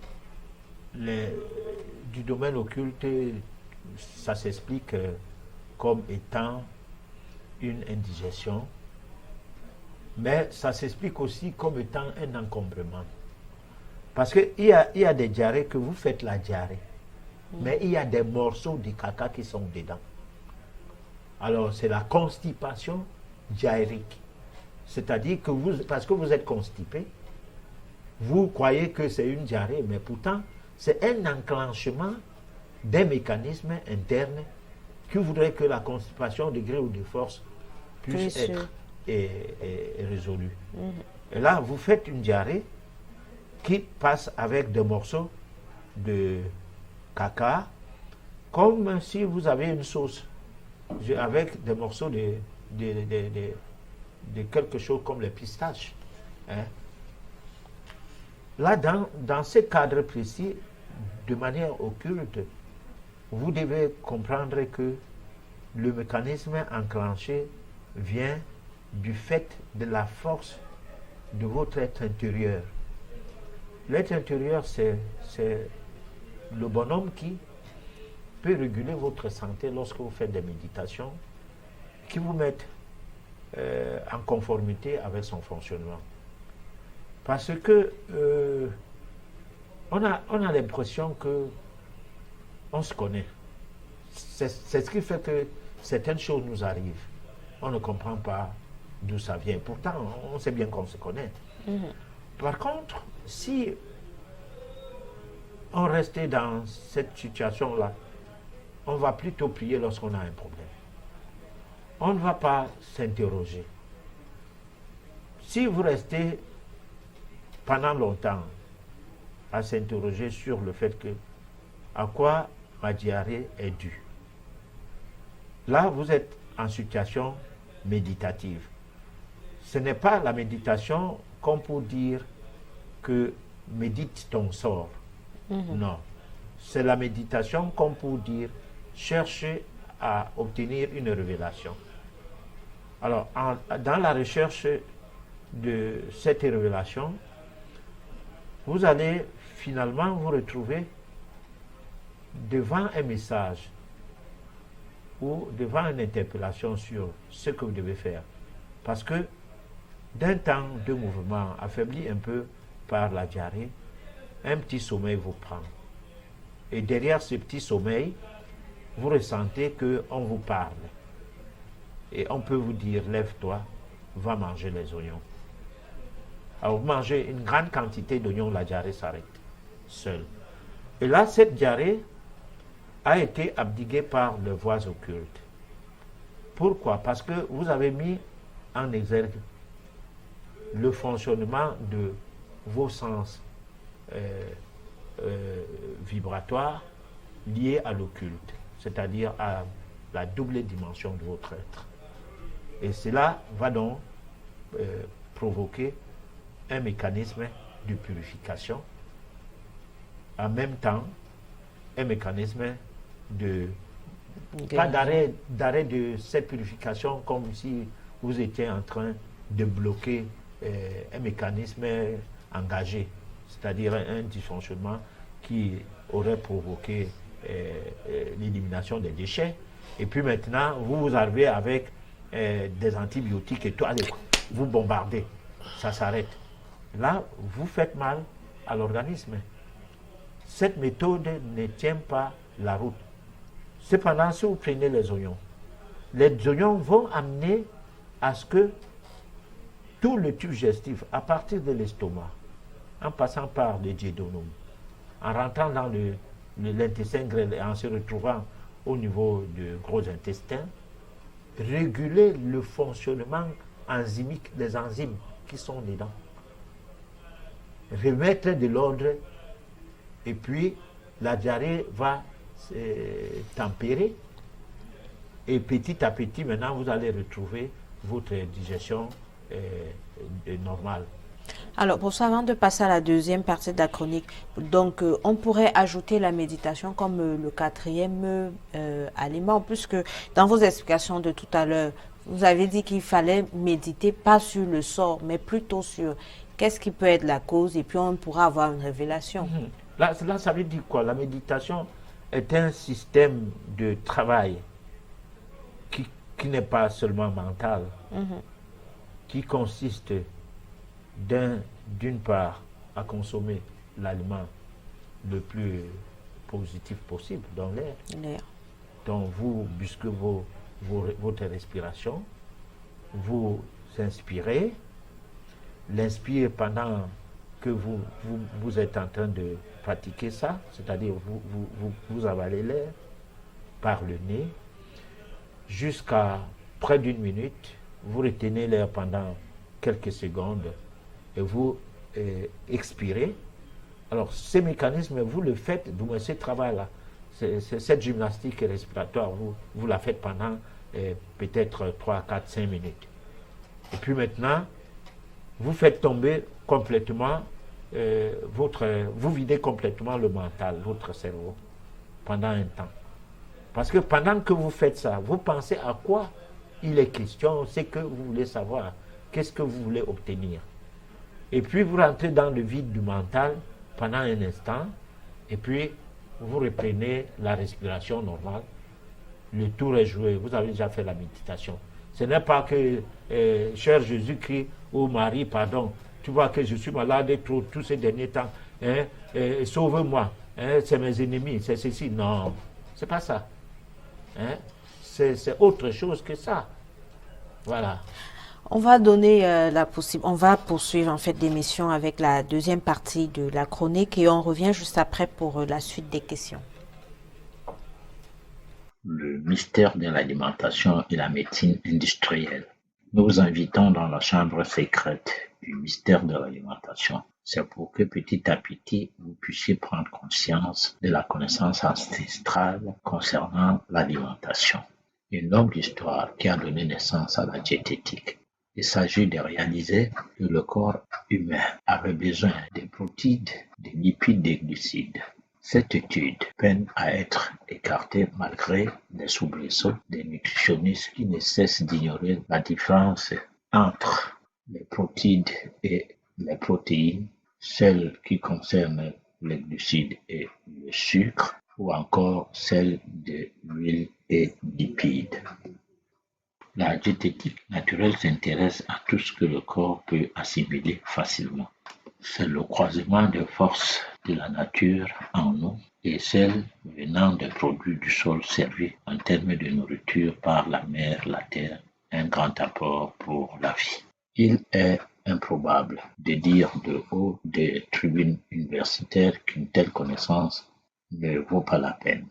Du domaine occulte, ça s'explique comme étant une indigestion, mais ça s'explique aussi comme étant un encombrement. Parce qu'il y a des diarrhées que vous faites la diarrhée, mais il y a des morceaux de caca qui sont dedans. Alors, c'est la constipation diarrhéique. C'est-à-dire que parce que vous êtes constipé, vous croyez que c'est une diarrhée, mais pourtant, c'est un enclenchement des mécanismes internes qui voudraient que la constipation de gré ou de force puisse être résolue. Et là, vous faites une diarrhée qui passe avec des morceaux de caca, comme si vous avez une sauce, avec des morceaux de quelque chose comme les pistaches. Là, dans ce cadre précis, de manière occulte, vous devez comprendre que le mécanisme enclenché vient du fait de la force de votre être intérieur. L'être intérieur, c'est le bonhomme qui peut réguler votre santé lorsque vous faites des méditations qui vous mettent en conformité avec son fonctionnement. Parce que on a l'impression que on se connaît. C'est ce qui fait que certaines choses nous arrivent. On ne comprend pas d'où ça vient. Pourtant, on sait bien qu'on se connaît. Par contre, si on restait dans cette situation-là, on va plutôt prier lorsqu'on a un problème. On ne va pas s'interroger. Si vous restez pendant longtemps à s'interroger sur le fait que à quoi ma diarrhée est due, là vous êtes en situation méditative. Ce n'est pas la méditation comme pour dire que médite ton sort. Non. C'est la méditation comme pour dire chercher à obtenir une révélation. Alors, dans la recherche de cette révélation, vous allez finalement vous retrouver devant un message ou devant une interpellation sur ce que vous devez faire. Parce que d'un temps de mouvement affaibli un peu par la diarrhée, un petit sommeil vous prend. Et derrière ce petit sommeil, vous ressentez qu'on vous parle. Et on peut vous dire, lève-toi, va manger les oignons. Alors vous mangez une grande quantité d'oignons, la diarrhée s'arrête seule. Et là, cette diarrhée a été abdiguée par les voies occultes. Pourquoi? Parce que vous avez mis en exergue le fonctionnement de vos sens vibratoires liés à l'occulte, c'est-à-dire à la double dimension de votre être. Et cela va donc provoquer un mécanisme de purification, en même temps un mécanisme de pas d'arrêt de cette purification, comme si vous étiez en train de bloquer un mécanisme engagé, c'est-à-dire un dysfonctionnement qui aurait provoqué l'élimination des déchets. Et puis maintenant, vous arrivez avec des antibiotiques et tout, allez, vous bombardez, ça s'arrête. Là, vous faites mal à l'organisme. Cette méthode ne tient pas la route. Cependant, si vous prenez les oignons vont amener à ce que tout le tube digestif, à partir de l'estomac, en passant par le duodénum, en rentrant dans l'intestin grêle et en se retrouvant au niveau du gros intestin, réguler le fonctionnement enzymique des enzymes qui sont dedans. Remettre de l'ordre, et puis la diarrhée va se tempérer, et petit à petit, maintenant, vous allez retrouver votre digestion normale. Alors, pour ça, avant de passer à la deuxième partie de la chronique, donc on pourrait ajouter la méditation comme le quatrième aliment, puisque dans vos explications de tout à l'heure, vous avez dit qu'il fallait méditer pas sur le sort, mais plutôt sur qu'est-ce qui peut être la cause, et puis on pourra avoir une révélation. Là, ça veut dire quoi? La méditation est un système de travail qui n'est pas seulement mental, qui consiste d'une part à consommer l'aliment le plus positif possible dans l'air. Donc vous busquez votre respiration, vous inspirez, l'inspire pendant que vous êtes en train de pratiquer ça, c'est-à-dire vous avalez l'air par le nez jusqu'à près d'une minute, vous retenez l'air pendant quelques secondes et vous expirez. Alors, ces mécanismes, vous le faites, ce travail-là, cette gymnastique respiratoire, vous la faites pendant peut-être 3, 4, 5 minutes. Et puis maintenant, vous faites tomber complètement vous videz complètement le mental, votre cerveau, pendant un temps. Parce que pendant que vous faites ça, vous pensez à quoi il est question, c'est que vous voulez savoir, qu'est-ce que vous voulez obtenir. Et puis vous rentrez dans le vide du mental pendant un instant, et puis vous reprenez la respiration normale. Le tour est joué, vous avez déjà fait la méditation. Ce n'est pas que, cher Jésus-Christ, ou Marie, pardon, tu vois que je suis malade tous ces derniers temps, sauve-moi, c'est mes ennemis, c'est ceci. Non, c'est pas ça. C'est autre chose que ça. Voilà. On va donner on va poursuivre en fait l'émission avec la deuxième partie de la chronique et on revient juste après pour la suite des questions. Le mystère de l'alimentation et la médecine industrielle. Nous vous invitons dans la chambre secrète du mystère de l'alimentation. C'est pour que petit à petit, vous puissiez prendre conscience de la connaissance ancestrale concernant l'alimentation. Une longue histoire qui a donné naissance à la diététique. Il s'agit de réaliser que le corps humain avait besoin de protéines, de lipides, de glucides. Cette étude peine à être écartée malgré les soubresauts des nutritionnistes qui ne cessent d'ignorer la différence entre les protéines et les protéines, celles qui concernent les glucides et le sucre, ou encore celles de l'huile et lipides. La diététique naturelle s'intéresse à tout ce que le corps peut assimiler facilement. C'est le croisement des forces de la nature en nous et celles venant des produits du sol servis en termes de nourriture par la mer, la terre, un grand apport pour la vie. Il est improbable de dire de haut des tribunes universitaires qu'une telle connaissance ne vaut pas la peine.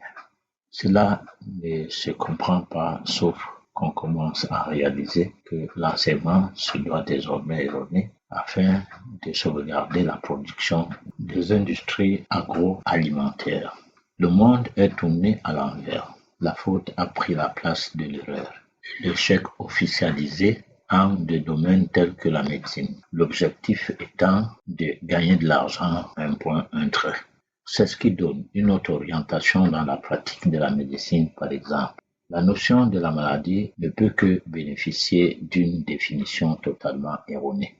Cela ne se comprend pas sauf qu'on commence à réaliser que l'enseignement se doit désormais erroner afin de sauvegarder la production des industries agroalimentaires. Le monde est tourné à l'envers. La faute a pris la place de l'erreur. L'échec officialisé en des domaines tels que la médecine. L'objectif étant de gagner de l'argent, un point, un trait. C'est ce qui donne une autre orientation dans la pratique de la médecine, par exemple. La notion de la maladie ne peut que bénéficier d'une définition totalement erronée.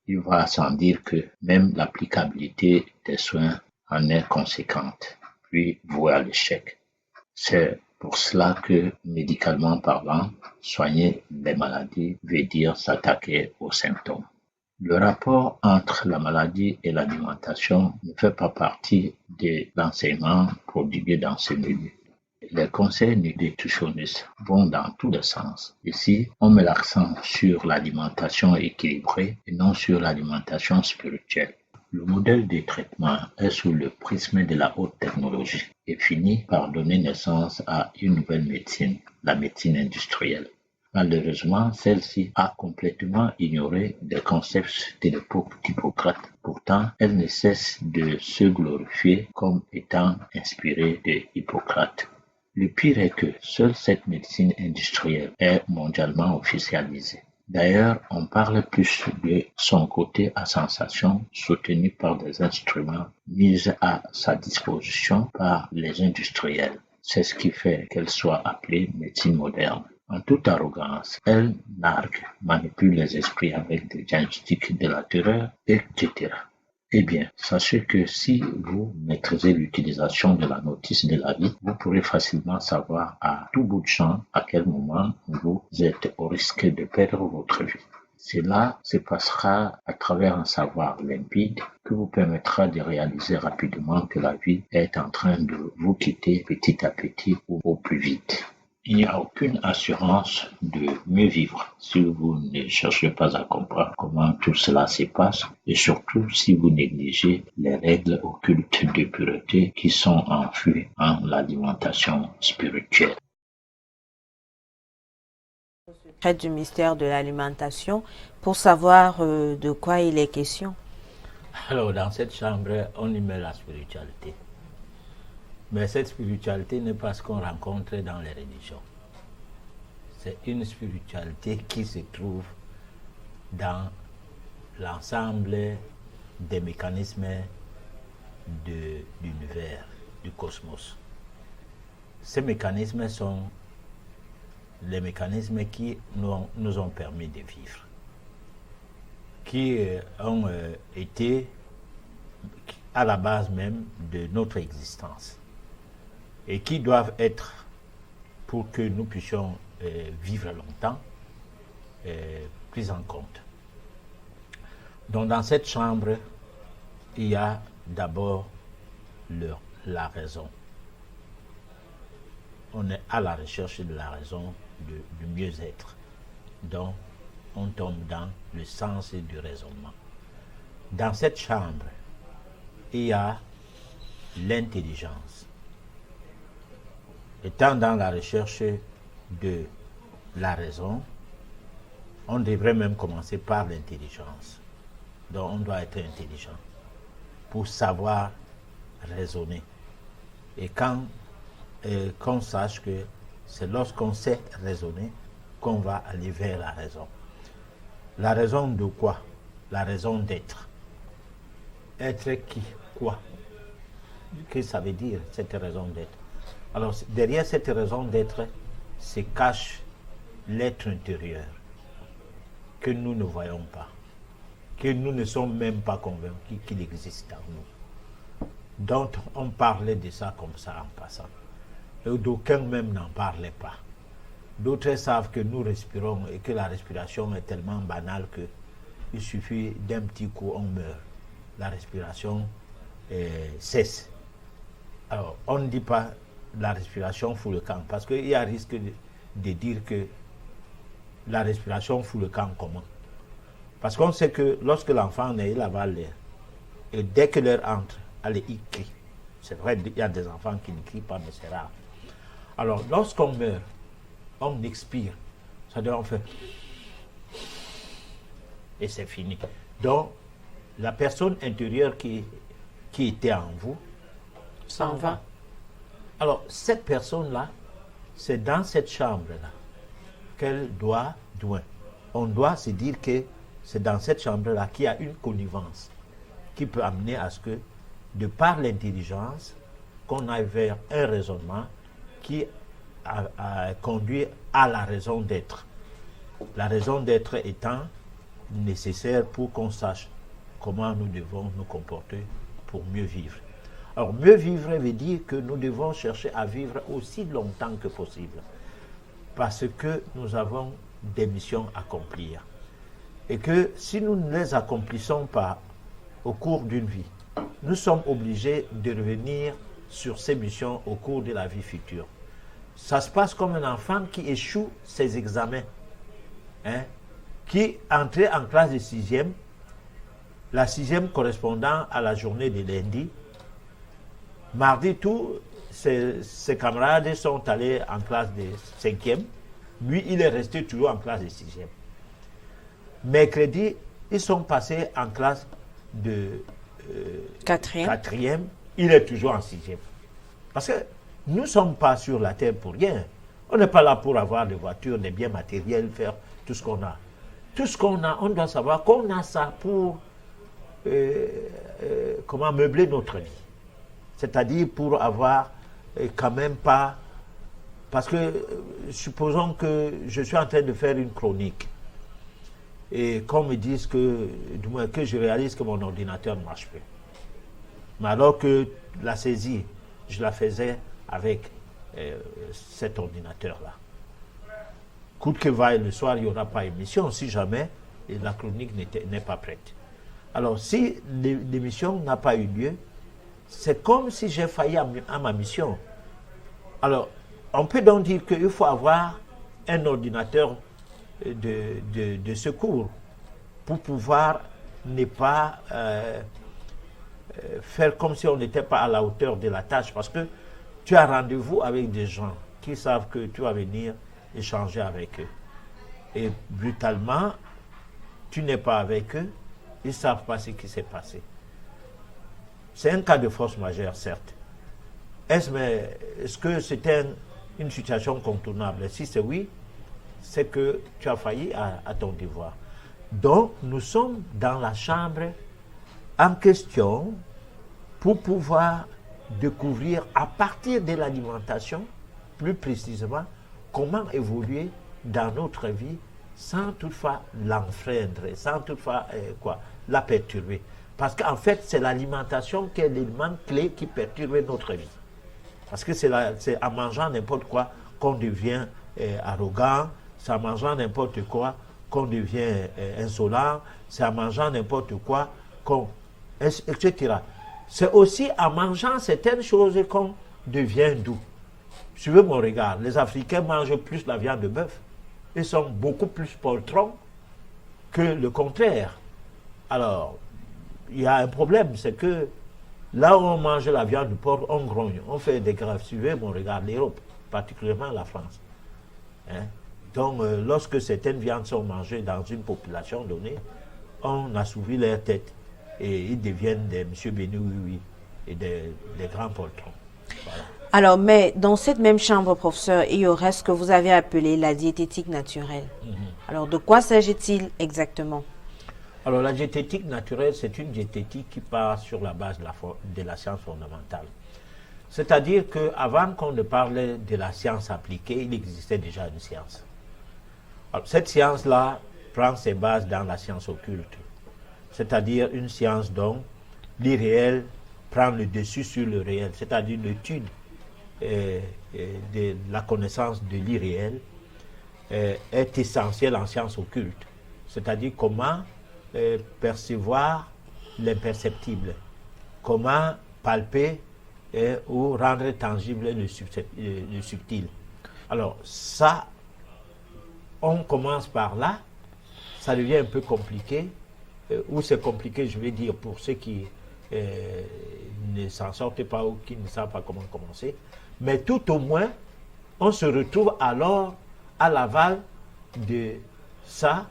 Il va sans dire que même l'applicabilité des soins en est conséquente, puis vouée à l'échec. C'est pour cela que, médicalement parlant, soigner les maladies veut dire s'attaquer aux symptômes. Le rapport entre la maladie et l'alimentation ne fait pas partie de l'enseignement prodigué dans ce milieu. Les conseils nutritionnistes vont dans tous les sens. Ici, on met l'accent sur l'alimentation équilibrée et non sur l'alimentation spirituelle. Le modèle de traitement est sous le prisme de la haute technologie et finit par donner naissance à une nouvelle médecine, la médecine industrielle. Malheureusement, celle-ci a complètement ignoré des concepts de l'époque d'Hippocrate. Pourtant, elle ne cesse de se glorifier comme étant inspirée de Hippocrate. Le pire est que seule cette médecine industrielle est mondialement officialisée. D'ailleurs, on parle plus de son côté à sensation soutenu par des instruments mis à sa disposition par les industriels. C'est ce qui fait qu'elle soit appelée médecine moderne. En toute arrogance, elle nargue, manipule les esprits avec des diagnostics de la terreur, etc. Eh bien, sachez que si vous maîtrisez l'utilisation de la notice de la vie, vous pourrez facilement savoir à tout bout de champ à quel moment vous êtes au risque de perdre votre vie. Cela se passera à travers un savoir limpide qui vous permettra de réaliser rapidement que la vie est en train de vous quitter petit à petit ou au plus vite. Il n'y a aucune assurance de mieux vivre si vous ne cherchez pas à comprendre comment tout cela se passe et surtout si vous négligez les règles occultes de pureté qui sont enfouies en l'alimentation spirituelle. Secret du mystère de l'alimentation pour savoir de quoi il est question. Alors, dans cette chambre, on y met la spiritualité. Mais cette spiritualité n'est pas ce qu'on rencontre dans les religions. C'est une spiritualité qui se trouve dans l'ensemble des mécanismes de l'univers, du cosmos. Ces mécanismes sont les mécanismes qui nous ont permis de vivre, qui ont été à la base même de notre existence et qui doivent être, pour que nous puissions vivre longtemps, pris en compte. Donc dans cette chambre, il y a d'abord la raison. On est à la recherche de la raison du mieux-être. Donc on tombe dans le sens du raisonnement. Dans cette chambre, il y a l'intelligence. Étant dans la recherche de la raison, On devrait même commencer par l'intelligence. Donc on doit être intelligent pour savoir raisonner. Et qu'on sache que c'est lorsqu'on sait raisonner qu'on va aller vers la raison. La raison de quoi? La raison d'être. Être qui? Quoi? Qu'est-ce que ça veut dire, cette raison d'être? Alors, derrière cette raison d'être se cache l'être intérieur que nous ne voyons pas, que nous ne sommes même pas convaincus qu'il existe en nous. Donc, on parlait de ça comme ça en passant. Et d'aucuns même n'en parlaient pas. D'autres savent que nous respirons et que la respiration est tellement banale qu'il suffit d'un petit coup, on meurt. La respiration cesse. Alors, on ne dit pas la respiration fout le camp, parce qu'il y a risque de dire que la respiration fout le camp comment? Parce qu'on sait que lorsque l'enfant naît, il avale l'air. Et dès que l'air entre, allez, il crie. C'est vrai, il y a des enfants qui ne crient pas, mais c'est rare. Alors, lorsqu'on meurt, on expire. C'est-à-dire, on fait... Et c'est fini. Donc, la personne intérieure qui était en vous s'en va. Alors, cette personne-là, c'est dans cette chambre-là qu'elle doit douer. On doit se dire que c'est dans cette chambre-là qu'il y a une connivence qui peut amener à ce que, de par l'intelligence, qu'on aille vers un raisonnement qui a conduit à la raison d'être. La raison d'être étant nécessaire pour qu'on sache comment nous devons nous comporter pour mieux vivre. Alors, mieux vivre veut dire que nous devons chercher à vivre aussi longtemps que possible, parce que nous avons des missions à accomplir. Et que si nous ne les accomplissons pas au cours d'une vie, nous sommes obligés de revenir sur ces missions au cours de la vie future. Ça se passe comme un enfant qui échoue ses examens, qui entrait en classe de 6e, la 6e correspondant à la journée de lundi. Mardi, tous ses camarades sont allés en classe de 5e. Lui, il est resté toujours en classe de 6e. Mercredi, ils sont passés en classe de 4e. Il est toujours en 6e. Parce que nous ne sommes pas sur la terre pour rien. On n'est pas là pour avoir des voitures, des biens matériels, faire tout ce qu'on a. Tout ce qu'on a, on doit savoir qu'on a ça pour comment meubler notre vie. C'est-à-dire pour avoir quand même pas... Parce que supposons que je suis en train de faire une chronique et qu'on me dise que, du moins que je réalise que mon ordinateur ne marche plus. Mais alors que la saisie, je la faisais avec cet ordinateur-là. Coûte que vaille, le soir, il n'y aura pas émission si jamais la chronique n'est pas prête. Alors, si l'émission n'a pas eu lieu, c'est comme si j'ai failli à ma mission. Alors, on peut donc dire qu'il faut avoir un ordinateur de secours pour pouvoir ne pas faire comme si on n'était pas à la hauteur de la tâche, parce que tu as rendez-vous avec des gens qui savent que tu vas venir échanger avec eux. Et brutalement, tu n'es pas avec eux, ils ne savent pas ce qui s'est passé. C'est un cas de force majeure, certes. Est-ce que c'était une situation contournable? Si c'est oui, c'est que tu as failli à ton devoir. Donc, nous sommes dans la chambre en question pour pouvoir découvrir à partir de l'alimentation, plus précisément, comment évoluer dans notre vie sans toutefois l'enfreindre, sans toutefois la perturber. Parce qu'en fait, c'est l'alimentation qui est l'élément clé qui perturbe notre vie. Parce que c'est en mangeant n'importe quoi qu'on devient arrogant, c'est en mangeant n'importe quoi qu'on devient insolent, c'est en mangeant n'importe quoi etc. C'est aussi en mangeant certaines choses qu'on devient doux. Suivez mon regard, les Africains mangent plus la viande de bœuf. Ils sont beaucoup plus poltrons que le contraire. Alors, il y a un problème, c'est que là où on mange la viande du porc, on grogne, on fait des graves. Suivez mon regard, l'Europe, particulièrement la France. Donc, lorsque certaines viandes sont mangées dans une population donnée, on assouvit leur tête et ils deviennent des monsieur béni oui oui et des grands poltrons. Voilà. Alors, mais dans cette même chambre, professeur, il y aurait ce que vous avez appelé la diététique naturelle. Alors, de quoi s'agit-il exactement? Alors, la diététique naturelle, c'est une diététique qui part sur la base de la science fondamentale. C'est-à-dire qu'avant qu'on ne parle de la science appliquée, il existait déjà une science. Alors, cette science-là prend ses bases dans la science occulte, c'est-à-dire une science dont l'irréel prend le dessus sur le réel, c'est-à-dire l'étude de la connaissance de l'irréel est essentielle en science occulte, c'est-à-dire comment percevoir l'imperceptible, comment palper ou rendre tangible le subtil. Alors ça, on commence par là, ça devient un peu compliqué, ou c'est compliqué, je vais dire, pour ceux qui ne s'en sortent pas ou qui ne savent pas comment commencer, mais tout au moins, on se retrouve alors à l'aval de ça,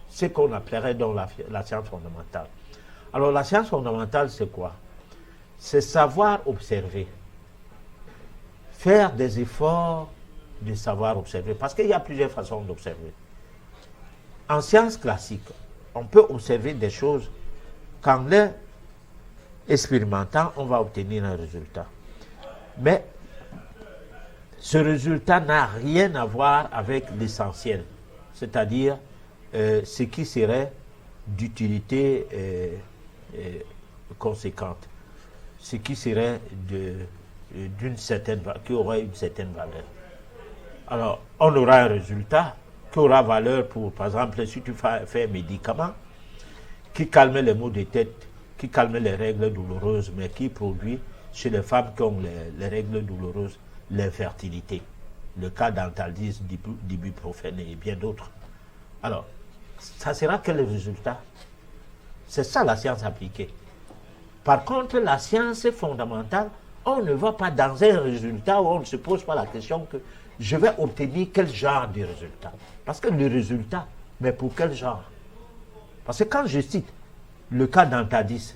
ce qu'on appellerait donc la science fondamentale. Alors la science fondamentale, c'est quoi? C'est savoir observer, faire des efforts de savoir observer, parce qu'il y a plusieurs façons d'observer. En science classique, on peut observer des choses qu'en les expérimentant, on va obtenir un résultat. Mais ce résultat n'a rien à voir avec l'essentiel, c'est-à-dire ce qui serait d'utilité conséquente, ce qui serait d'une certaine, qui aurait une certaine valeur. Alors, on aura un résultat qui aura valeur pour, par exemple, si tu fais un médicament qui calme les maux de tête, qui calme les règles douloureuses, mais qui produit chez les femmes qui ont les règles douloureuses l'infertilité. Le cas d'Antalgis, d'ibuprofène et bien d'autres. Alors, ça sera quel résultat? C'est ça la science appliquée. Par contre, la science fondamentale, on ne va pas dans un résultat où on ne se pose pas la question que je vais obtenir quel genre de résultat. Parce que le résultat, mais pour quel genre? Parce que quand je cite le cas d'Antalgis,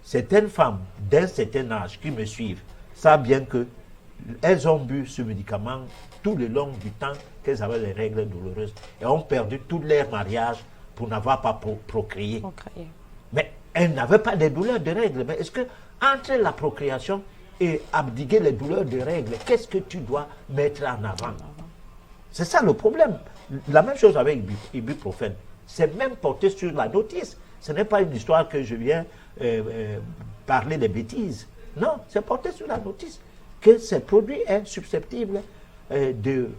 certaines femmes d'un certain âge qui me suivent savent bien qu'elles ont bu ce médicament tout le long du temps qu'elles avaient les règles douloureuses et ont perdu tout leur mariage pour n'avoir pas procréé. Mais elles n'avaient pas de douleurs de règles. Mais est-ce que entre la procréation et abdiguer les douleurs de règles, qu'est-ce que tu dois mettre en avant? C'est ça le problème. La même chose avec ibuprofène. C'est même porté sur la notice. Ce n'est pas une histoire que je viens parler des bêtises. Non, c'est porté sur la notice que ce produit est susceptible de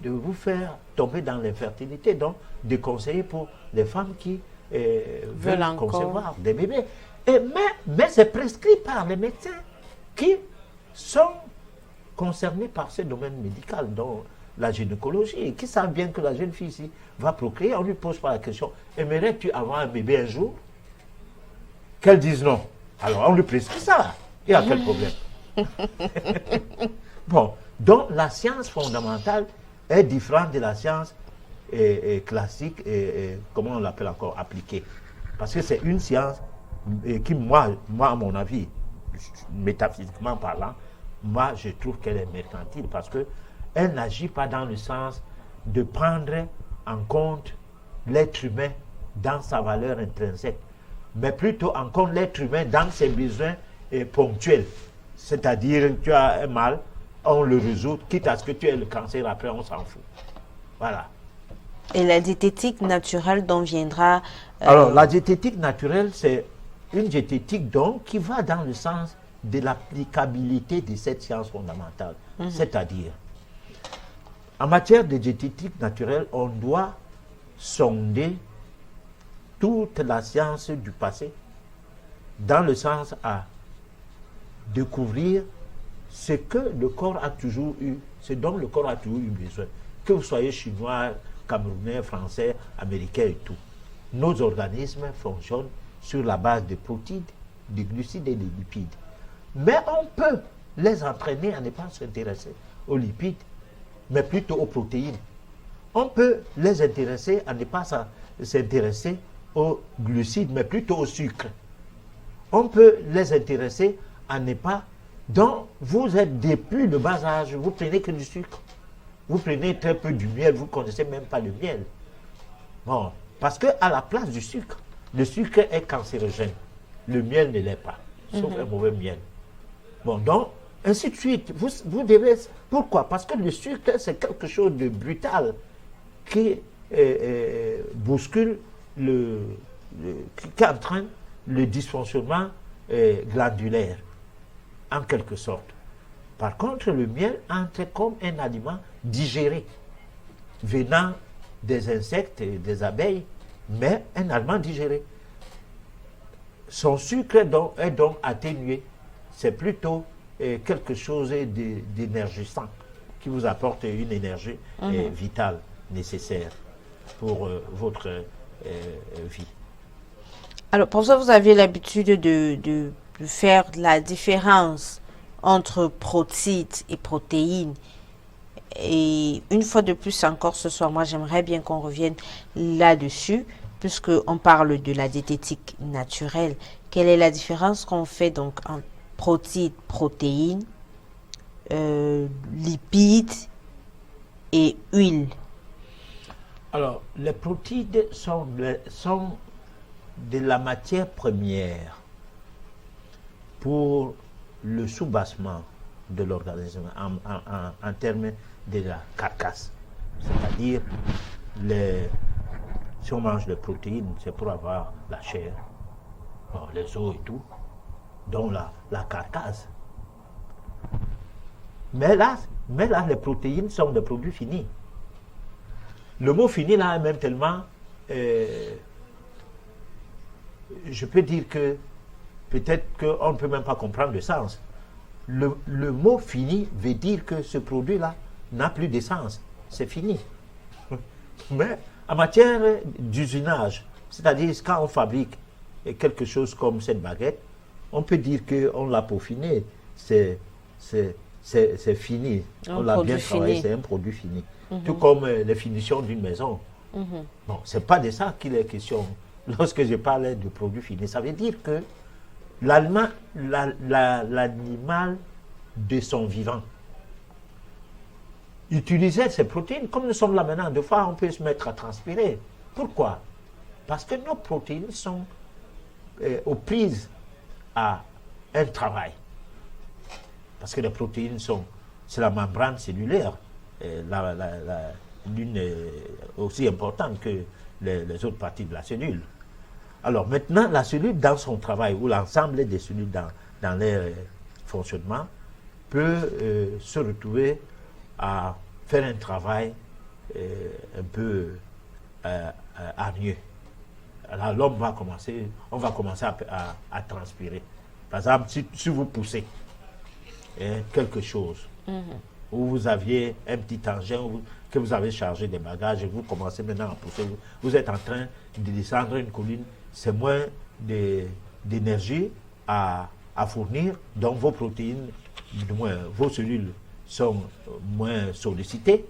vous faire tomber dans l'infertilité, donc de conseiller pour les femmes qui veulent concevoir des bébés. Mais c'est prescrit par les médecins qui sont concernés par ce domaine médical, dont la gynécologie, et qui savent bien que la jeune fille ici va procréer. On ne lui pose pas la question, aimerais-tu avoir un bébé un jour? Qu'elle dise non. Alors on lui prescrit ça. Il y a quel problème? Bon, donc la science fondamentale est différente de la science classique et comment on l'appelle encore, appliquée. Parce que c'est une science qui, moi, à mon avis, métaphysiquement parlant, moi, je trouve qu'elle est mercantile parce qu'elle n'agit pas dans le sens de prendre en compte l'être humain dans sa valeur intrinsèque, mais plutôt en compte l'être humain dans ses besoins ponctuels. C'est-à-dire, tu as un mal, on le résout, quitte à ce que tu aies le cancer, après on s'en fout. Voilà. Et la diététique naturelle dont viendra... Alors, la diététique naturelle, c'est une diététique donc qui va dans le sens de l'applicabilité de cette science fondamentale. C'est-à-dire, en matière de diététique naturelle, on doit sonder toute la science du passé dans le sens à découvrir ce que le corps a toujours eu, ce dont le corps a toujours eu besoin. Que vous soyez chinois, camerounais, français, américain et tout. Nos organismes fonctionnent sur la base de protéines, de glucides et de lipides. Mais on peut les entraîner à ne pas s'intéresser aux lipides, mais plutôt aux protéines. on peut les intéresser à ne pas s'intéresser aux glucides, mais plutôt au sucre. On peut les intéresser à ne pas... Donc, vous êtes depuis le bas âge, vous prenez que du sucre. Vous prenez très peu du miel, vous ne connaissez même pas le miel. Bon, parce qu'à la place du sucre, le sucre est cancérogène. Le miel ne l'est pas, sauf un mauvais miel. Bon, donc, ainsi de suite. Vous devez... Pourquoi? Parce que le sucre, c'est quelque chose de brutal qui bouscule qui entraîne le dysfonctionnement glandulaire, en quelque sorte. Par contre, le miel entre comme un aliment digéré, venant des insectes et des abeilles, mais un aliment digéré. Son sucre est donc atténué. C'est plutôt quelque chose d'énergisant qui vous apporte une énergie vitale nécessaire pour votre vie. Alors, pour ça, vous aviez l'habitude de faire la différence entre protides et protéines. Et une fois de plus encore ce soir, moi j'aimerais bien qu'on revienne là-dessus, puisqu'on parle de la diététique naturelle. Quelle est la différence qu'on fait donc entre protides, protéines, lipides et huile? Alors, les protides sont de la matière première pour le soubassement de l'organisme en termes de la carcasse. C'est-à-dire, si on mange des protéines, c'est pour avoir la chair, bon, les os et tout, dont la carcasse. Mais là, les protéines sont des produits finis. Le mot fini là est même tellement... je peux dire que peut-être qu'on ne peut même pas comprendre le sens. Le mot fini veut dire que ce produit-là n'a plus d'essence. C'est fini. Mais en matière d'usinage, c'est-à-dire quand on fabrique quelque chose comme cette baguette, on peut dire qu'on l'a peaufiné. C'est fini. On l'a bien travaillé, c'est un produit fini. Tout comme les finitions d'une maison. Bon, c'est pas de ça qu'il est question. Lorsque je parlais de produits finis, ça veut dire que l'animal de son vivant utilisait ces protéines. Comme nous sommes là maintenant, deux fois on peut se mettre à transpirer. Pourquoi? Parce que nos protéines sont aux prises à un travail. Parce que les protéines c'est la membrane cellulaire, l'une aussi importante que les autres parties de la cellule. Alors maintenant, la cellule dans son travail, ou l'ensemble des cellules dans leur fonctionnement, peut se retrouver à faire un travail un peu hargneux. Alors l'homme va commencer à transpirer. Par exemple, si vous poussez quelque chose, où vous aviez un petit engin que vous avez chargé des bagages et vous commencez maintenant à pousser, vous êtes en train de descendre une colline, c'est moins d'énergie à fournir, donc vos protéines, du moins vos cellules sont moins sollicitées.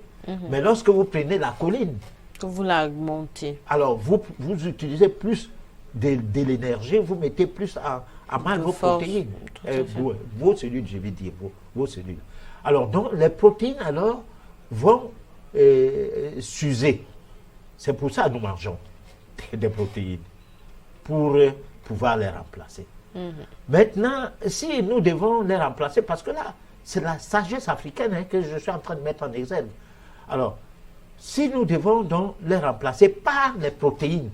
Mais lorsque vous prenez la colline, que vous la montez, alors vous utilisez plus de l'énergie, vous mettez plus à mal vos protéines, vos cellules, je vais dire, vos cellules. Alors, donc, les protéines, alors, vont s'user. C'est pour ça que nous mangeons des protéines, pour pouvoir les remplacer. Maintenant, si nous devons les remplacer, parce que là, c'est la sagesse africaine que je suis en train de mettre en exergue. Alors, si nous devons donc les remplacer par les protéines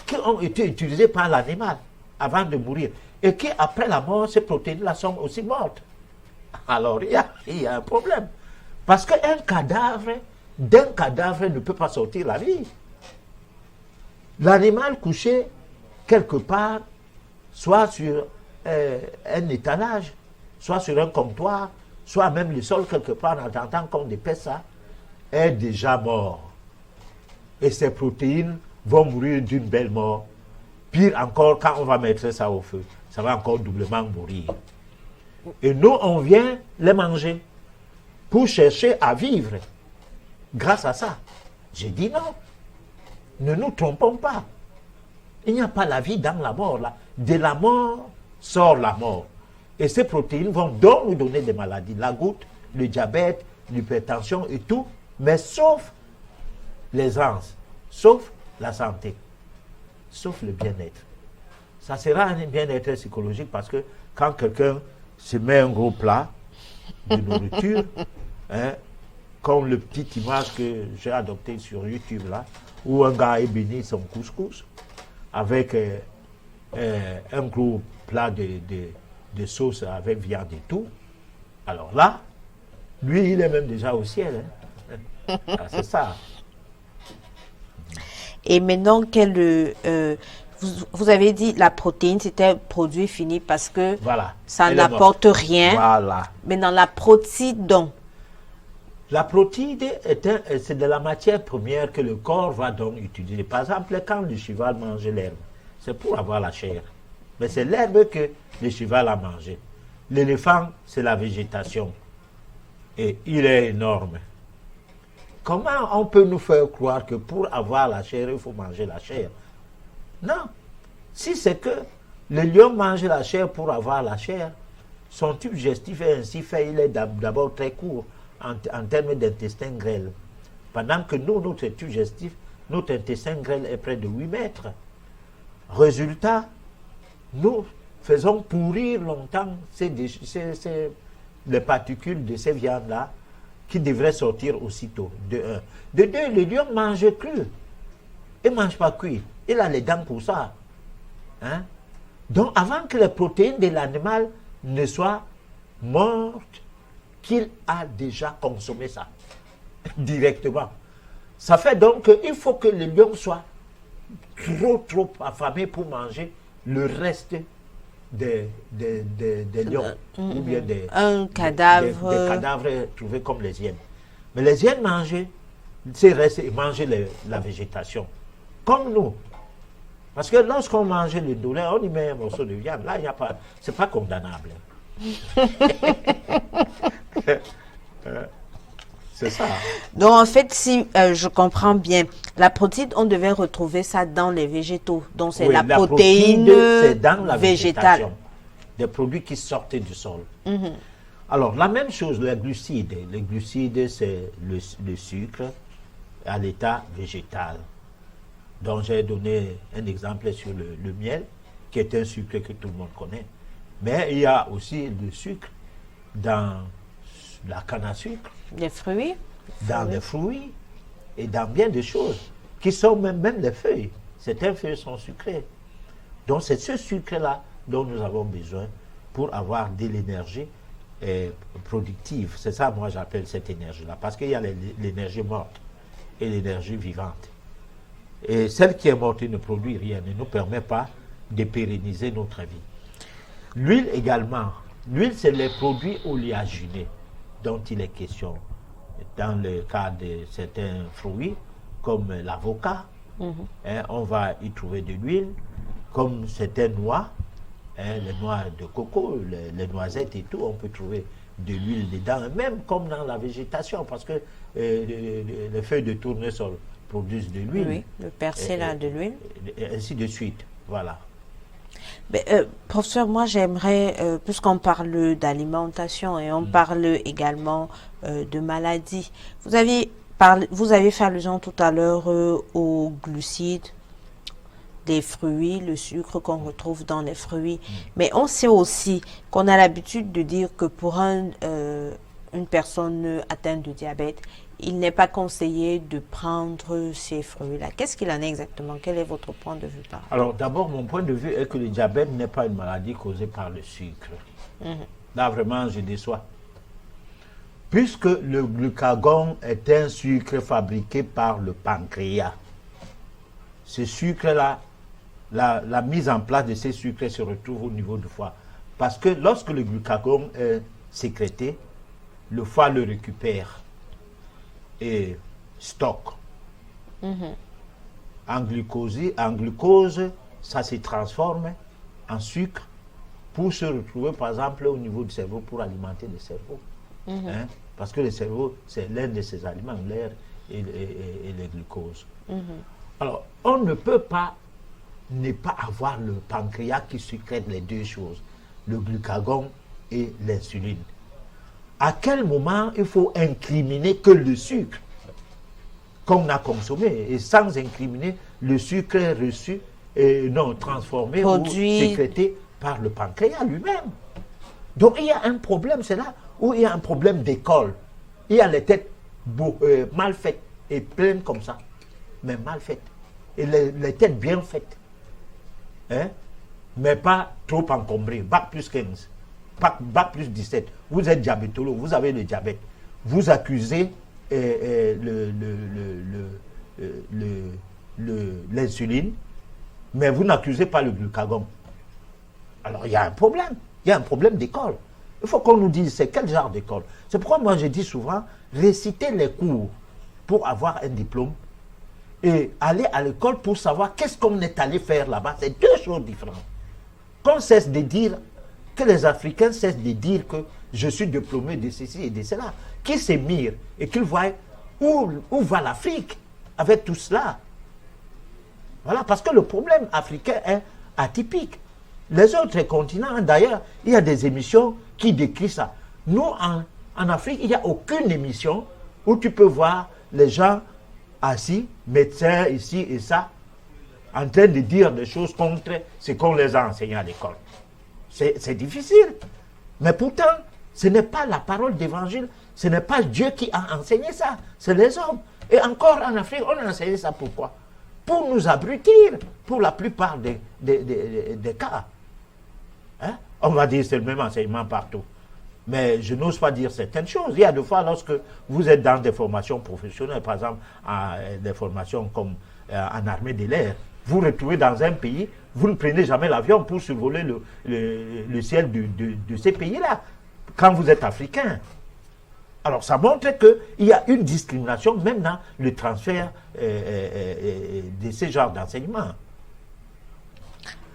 qui ont été utilisées par l'animal avant de mourir, et qui, après la mort, ces protéines-là sont aussi mortes, alors il y a un problème. Parce d'un cadavre ne peut pas sortir la vie. L'animal couché quelque part, soit sur un étalage, soit sur un comptoir, soit même le sol quelque part, en attendant qu'on dépêche ça, est déjà mort. Et ces protéines vont mourir d'une belle mort. Pire encore, quand on va mettre ça au feu, ça va encore doublement mourir. Et nous, on vient les manger pour chercher à vivre grâce à ça. J'ai dit non. Ne nous trompons pas. Il n'y a pas la vie dans la mort. Là. De la mort sort la mort. Et ces protéines vont donc nous donner des maladies. La goutte, le diabète, l'hypertension et tout, mais sauf l'aisance, sauf la santé, sauf le bien-être. Ça sera un bien-être psychologique parce que quand quelqu'un se met un gros plat de nourriture, hein, comme le petit image que j'ai adopté sur YouTube là, où un gars ébénit son couscous avec un gros plat de sauce avec viande et tout. Alors là, lui, il est même déjà au ciel. Hein. Ah, c'est ça. Et maintenant, vous avez dit la protéine, c'était un produit fini parce que voilà. ça n'apporte rien. Voilà. Maintenant, la protéine, donc. La protéine, c'est de la matière première que le corps va donc utiliser. Par exemple, quand le cheval mange l'herbe, c'est pour avoir la chair. Mais c'est l'herbe que le cheval a mangé. L'éléphant, c'est la végétation. Et il est énorme. Comment on peut nous faire croire que pour avoir la chair, il faut manger la chair? Non. Si c'est que le lion mange la chair pour avoir la chair, son tube digestif est ainsi fait, il est d'abord très court en termes d'intestin grêle. Pendant que nous, notre tube digestif, notre intestin grêle est près de 8 mètres. Résultat, nous faisons pourrir longtemps les particules de ces viandes-là qui devraient sortir aussitôt, de un. De deux, le lion mange cru. Il ne mange pas cuit. Il a les dents pour ça. Hein? Donc, avant que les protéines de l'animal ne soient mortes, qu'il a déjà consommé ça directement. Ça fait donc qu'il faut que le lion soit trop affamé pour manger le reste des lions ou bien des cadavres trouvés comme les hyènes. Mais les hyènes mangeaient ces restes et mangeaient la végétation. Comme nous. Parce que lorsqu'on mangeait le doulet, on y met un morceau de viande. Là, il n'y a pas. C'est pas condamnable. C'est ça. Donc, en fait, si je comprends bien, la protéine, on devait retrouver ça dans les végétaux. Donc, c'est la protéine c'est dans la végétale. Des produits qui sortaient du sol. Alors, la même chose, les glucides. Les glucides, c'est le sucre à l'état végétal. Donc, j'ai donné un exemple sur le miel, qui est un sucre que tout le monde connaît. Mais il y a aussi le sucre dans la canne à sucre. Les fruits. Dans les fruits et dans bien des choses, qui sont même les feuilles. Certaines feuilles sont sucrées. Donc, c'est ce sucre-là dont nous avons besoin pour avoir de l'énergie productive. C'est ça, moi, j'appelle cette énergie-là. Parce qu'il y a l'énergie morte et l'énergie vivante. Et celle qui est morte ne produit rien, ne nous permet pas de pérenniser notre vie. L'huile également. L'huile, c'est les produits oléagineux dont il est question. Dans le cas de certains fruits, comme l'avocat, on va y trouver de l'huile, comme certaines noix, les noix de coco, les noisettes et tout, on peut trouver de l'huile dedans, même comme dans la végétation, parce que les feuilles de tournesol produisent de l'huile. Oui, le persil a de l'huile. Ainsi de suite, voilà. Mais, professeur, moi j'aimerais, puisqu'on parle d'alimentation et on parle également de maladies, vous avez fait allusion tout à l'heure aux glucides, des fruits, le sucre qu'on retrouve dans les fruits. Mais on sait aussi qu'on a l'habitude de dire que pour une personne atteinte de diabète, il n'est pas conseillé de prendre ces fruits-là. Qu'est-ce qu'il en est exactement? Quel est votre point de vue par rapport? Alors d'abord, mon point de vue est que le diabète n'est pas une maladie causée par le sucre. Là, vraiment, je déçois. Puisque le glucagon est un sucre fabriqué par le pancréas, ce sucre-là, la mise en place de ces sucres se retrouve au niveau du foie. Parce que lorsque le glucagon est sécrété, le foie le récupère et stocke. En glucose, ça se transforme en sucre pour se retrouver, par exemple, au niveau du cerveau, pour alimenter le cerveau. Parce que le cerveau, c'est l'un de ses aliments, l'air et les glucoses. Mhm. Alors, on ne peut pas ne pas avoir le pancréas qui sécrète les deux choses, le glucagon et l'insuline. À quel moment il faut incriminer que le sucre qu'on a consommé et sans incriminer le sucre reçu et non transformé ou sécrété par le pancréas lui-même. Donc il y a un problème, c'est là où il y a un problème d'école. Il y a les têtes mal faites et pleines comme ça, mais mal faites. Et les têtes bien faites. Hein? Mais pas trop encombrées. Bac plus 15, bac plus 17. Vous êtes diabétologue, vous avez le diabète. Vous accusez l'insuline, mais vous n'accusez pas le glucagon. Alors il y a un problème. Il y a un problème d'école. Il faut qu'on nous dise c'est quel genre d'école. C'est pourquoi moi je dis souvent, réciter les cours pour avoir un diplôme et aller à l'école pour savoir qu'est-ce qu'on est allé faire là-bas. C'est deux choses différentes. Qu'on cesse de dire, que les Africains cessent de dire que je suis diplômé de ceci et de cela. Qu'ils s'émirent et qu'ils voient où va l'Afrique avec tout cela. Voilà, parce que le problème africain est atypique. Les autres continents, d'ailleurs, il y a des émissions qui décrivent ça. Nous, en Afrique, il n'y a aucune émission où tu peux voir les gens assis, médecins ici et ça, en train de dire des choses contre ce qu'on les a enseignés à l'école. C'est difficile. Mais pourtant, ce n'est pas la parole d'évangile, ce n'est pas Dieu qui a enseigné ça, c'est les hommes. Et encore en Afrique, on a enseigné ça pourquoi? Pour nous abrutir, pour la plupart des cas. Hein? On va dire que c'est le même enseignement partout. Mais je n'ose pas dire certaines choses. Il y a des fois, lorsque vous êtes dans des formations professionnelles, par exemple, des formations comme en armée de l'air, vous retrouvez dans un pays, vous ne prenez jamais l'avion pour survoler le ciel de ces pays-là, quand vous êtes africain. Alors, ça montre qu'il y a une discrimination, même dans le transfert de ce genre d'enseignement.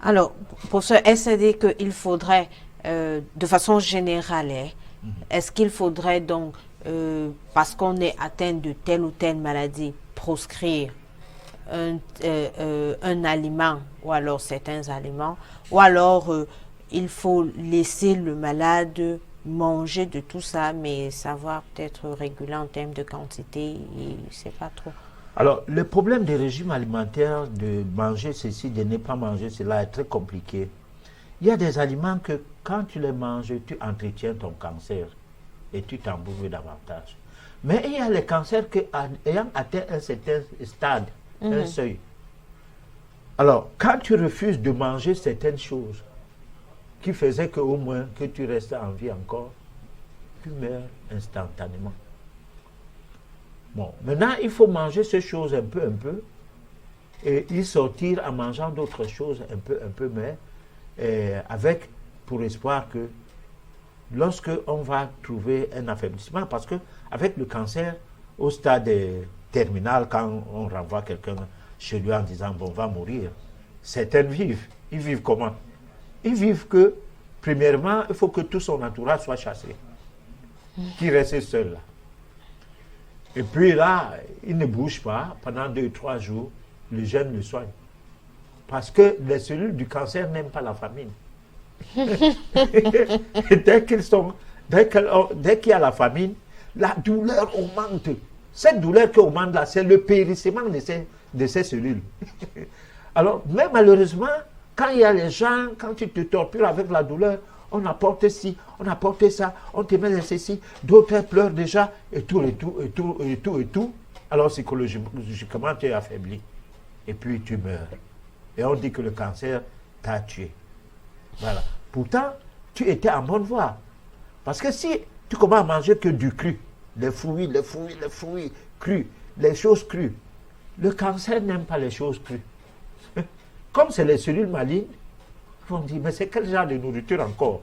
Alors, pour ce SAD, qu'il faudrait, de façon générale, est-ce qu'il faudrait donc, parce qu'on est atteint de telle ou telle maladie, proscrire un aliment ou alors certains aliments, ou alors il faut laisser le malade manger de tout ça, mais savoir peut-être réguler en termes de quantité, et c'est pas trop. Alors, le problème des régimes alimentaires, de manger ceci, de ne pas manger cela, est très compliqué. Il y a des aliments que quand tu les manges, tu entretiens ton cancer et tu t'en bouffes davantage. Mais il y a les cancers qui, ayant atteint un certain stade, un seuil. Alors, quand tu refuses de manger certaines choses qui faisaient qu'au moins que tu restes en vie encore, tu meurs instantanément. Bon, maintenant, il faut manger ces choses un peu, et y sortir en mangeant d'autres choses un peu, mais avec, pour espoir que lorsque on va trouver un affaiblissement, parce que avec le cancer, au stade terminal, quand on renvoie quelqu'un chez lui en disant, bon, on va mourir, certains vivent. Ils vivent comment? Ils vivent que, premièrement, il faut que tout son entourage soit chassé, qu'il reste seul là. Et puis là, il ne bouge pas pendant 2-3 jours, le gène le soigne. Parce que les cellules du cancer n'aiment pas la famine. Et dès qu'il y a la famine, la douleur augmente. Cette douleur qui augmente là, c'est le périssement de ces cellules. Alors, mais malheureusement, quand il y a les gens, quand tu te tortures avec la douleur, on apporte ci, on apporte ça, on te met ceci, d'autres pleurent déjà, et tout. Alors psychologiquement, tu es affaibli. Et puis tu meurs. Et on dit que le cancer t'a tué. Voilà. Pourtant, tu étais en bonne voie. Parce que si tu commences à manger que du cru, les fruits crus, les choses crues, le cancer n'aime pas les choses crues. Comme c'est les cellules malignes, ils vont dire, mais c'est quel genre de nourriture encore?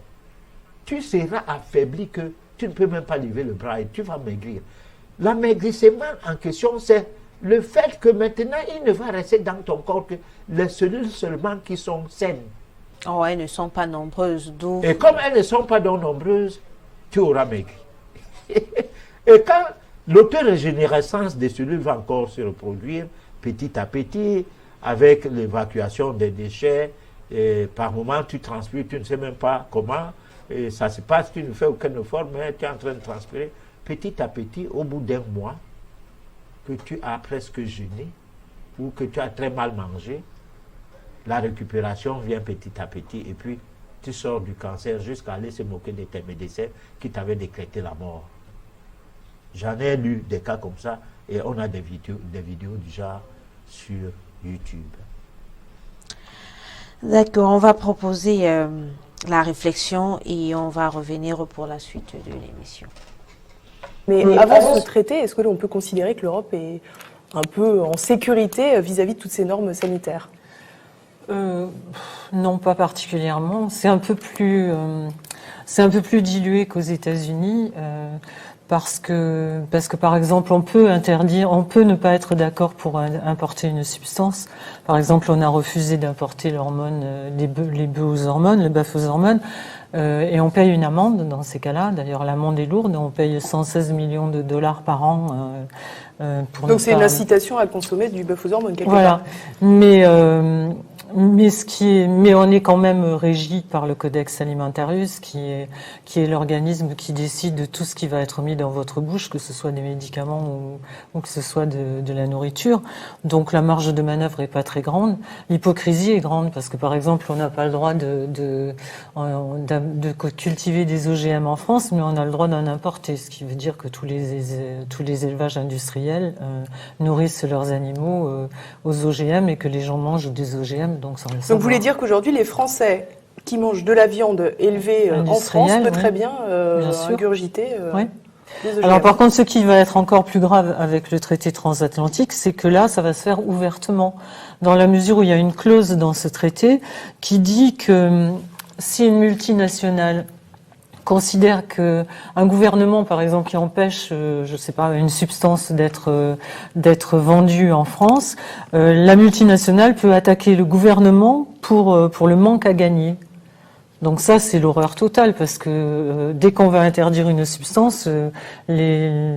Tu seras affaibli que tu ne peux même pas lever le bras et tu vas maigrir. L'amaigrissement en question, c'est le fait que maintenant, il ne va rester dans ton corps que les cellules seulement qui sont saines. Oh, elles ne sont pas nombreuses, d'où... Et comme elles ne sont pas donc nombreuses, tu auras maigri. Et quand L'autorégénérescence des cellules va encore se reproduire petit à petit avec l'évacuation des déchets. Et par moment, tu transpires, tu ne sais même pas comment et ça se passe, tu ne fais aucun effort, mais tu es en train de transpirer. Petit à petit, au bout d'un mois, que tu as presque jeûné ou que tu as très mal mangé, la récupération vient petit à petit et puis tu sors du cancer jusqu'à aller se moquer de tes médecins qui t'avaient décrété la mort. J'en ai lu des cas comme ça et on a des vidéos du genre sur YouTube. D'accord, on va proposer la réflexion et on va revenir pour la suite de l'émission. Mais avant ce traité, est-ce que l'on peut considérer que l'Europe est un peu en sécurité vis-à-vis de toutes ces normes sanitaires ? Non, pas particulièrement. C'est un peu plus dilué qu'aux États-Unis. Parce que par exemple on peut ne pas être d'accord pour importer une substance. Par exemple, on a refusé d'importer l'hormone, les bœufs aux hormones, et on paye une amende dans ces cas-là. D'ailleurs, l'amende est lourde, on paye 116 millions de dollars par an. Donc c'est une incitation à consommer du bœuf aux hormones quelque part. Voilà. Mais on est quand même régi par le Codex Alimentarius, qui est l'organisme qui décide de tout ce qui va être mis dans votre bouche, que ce soit des médicaments ou que ce soit de la nourriture. Donc la marge de manœuvre est pas très grande. L'hypocrisie est grande parce que par exemple on n'a pas le droit de cultiver des OGM en France, mais on a le droit d'en importer, ce qui veut dire que tous les élevages industriels nourrissent leurs animaux aux OGM et que les gens mangent des OGM. Donc vous voulez dire qu'aujourd'hui, les Français qui mangent de la viande élevée en France peuvent très bien ingurgiter des OGM. Alors par contre, ce qui va être encore plus grave avec le traité transatlantique, c'est que là, ça va se faire ouvertement, dans la mesure où il y a une clause dans ce traité qui dit que si une multinationale considère que un gouvernement, par exemple, qui empêche, je sais pas, une substance d'être vendue en France, la multinationale peut attaquer le gouvernement pour le manque à gagner. Donc ça, c'est l'horreur totale parce que dès qu'on va interdire une substance, les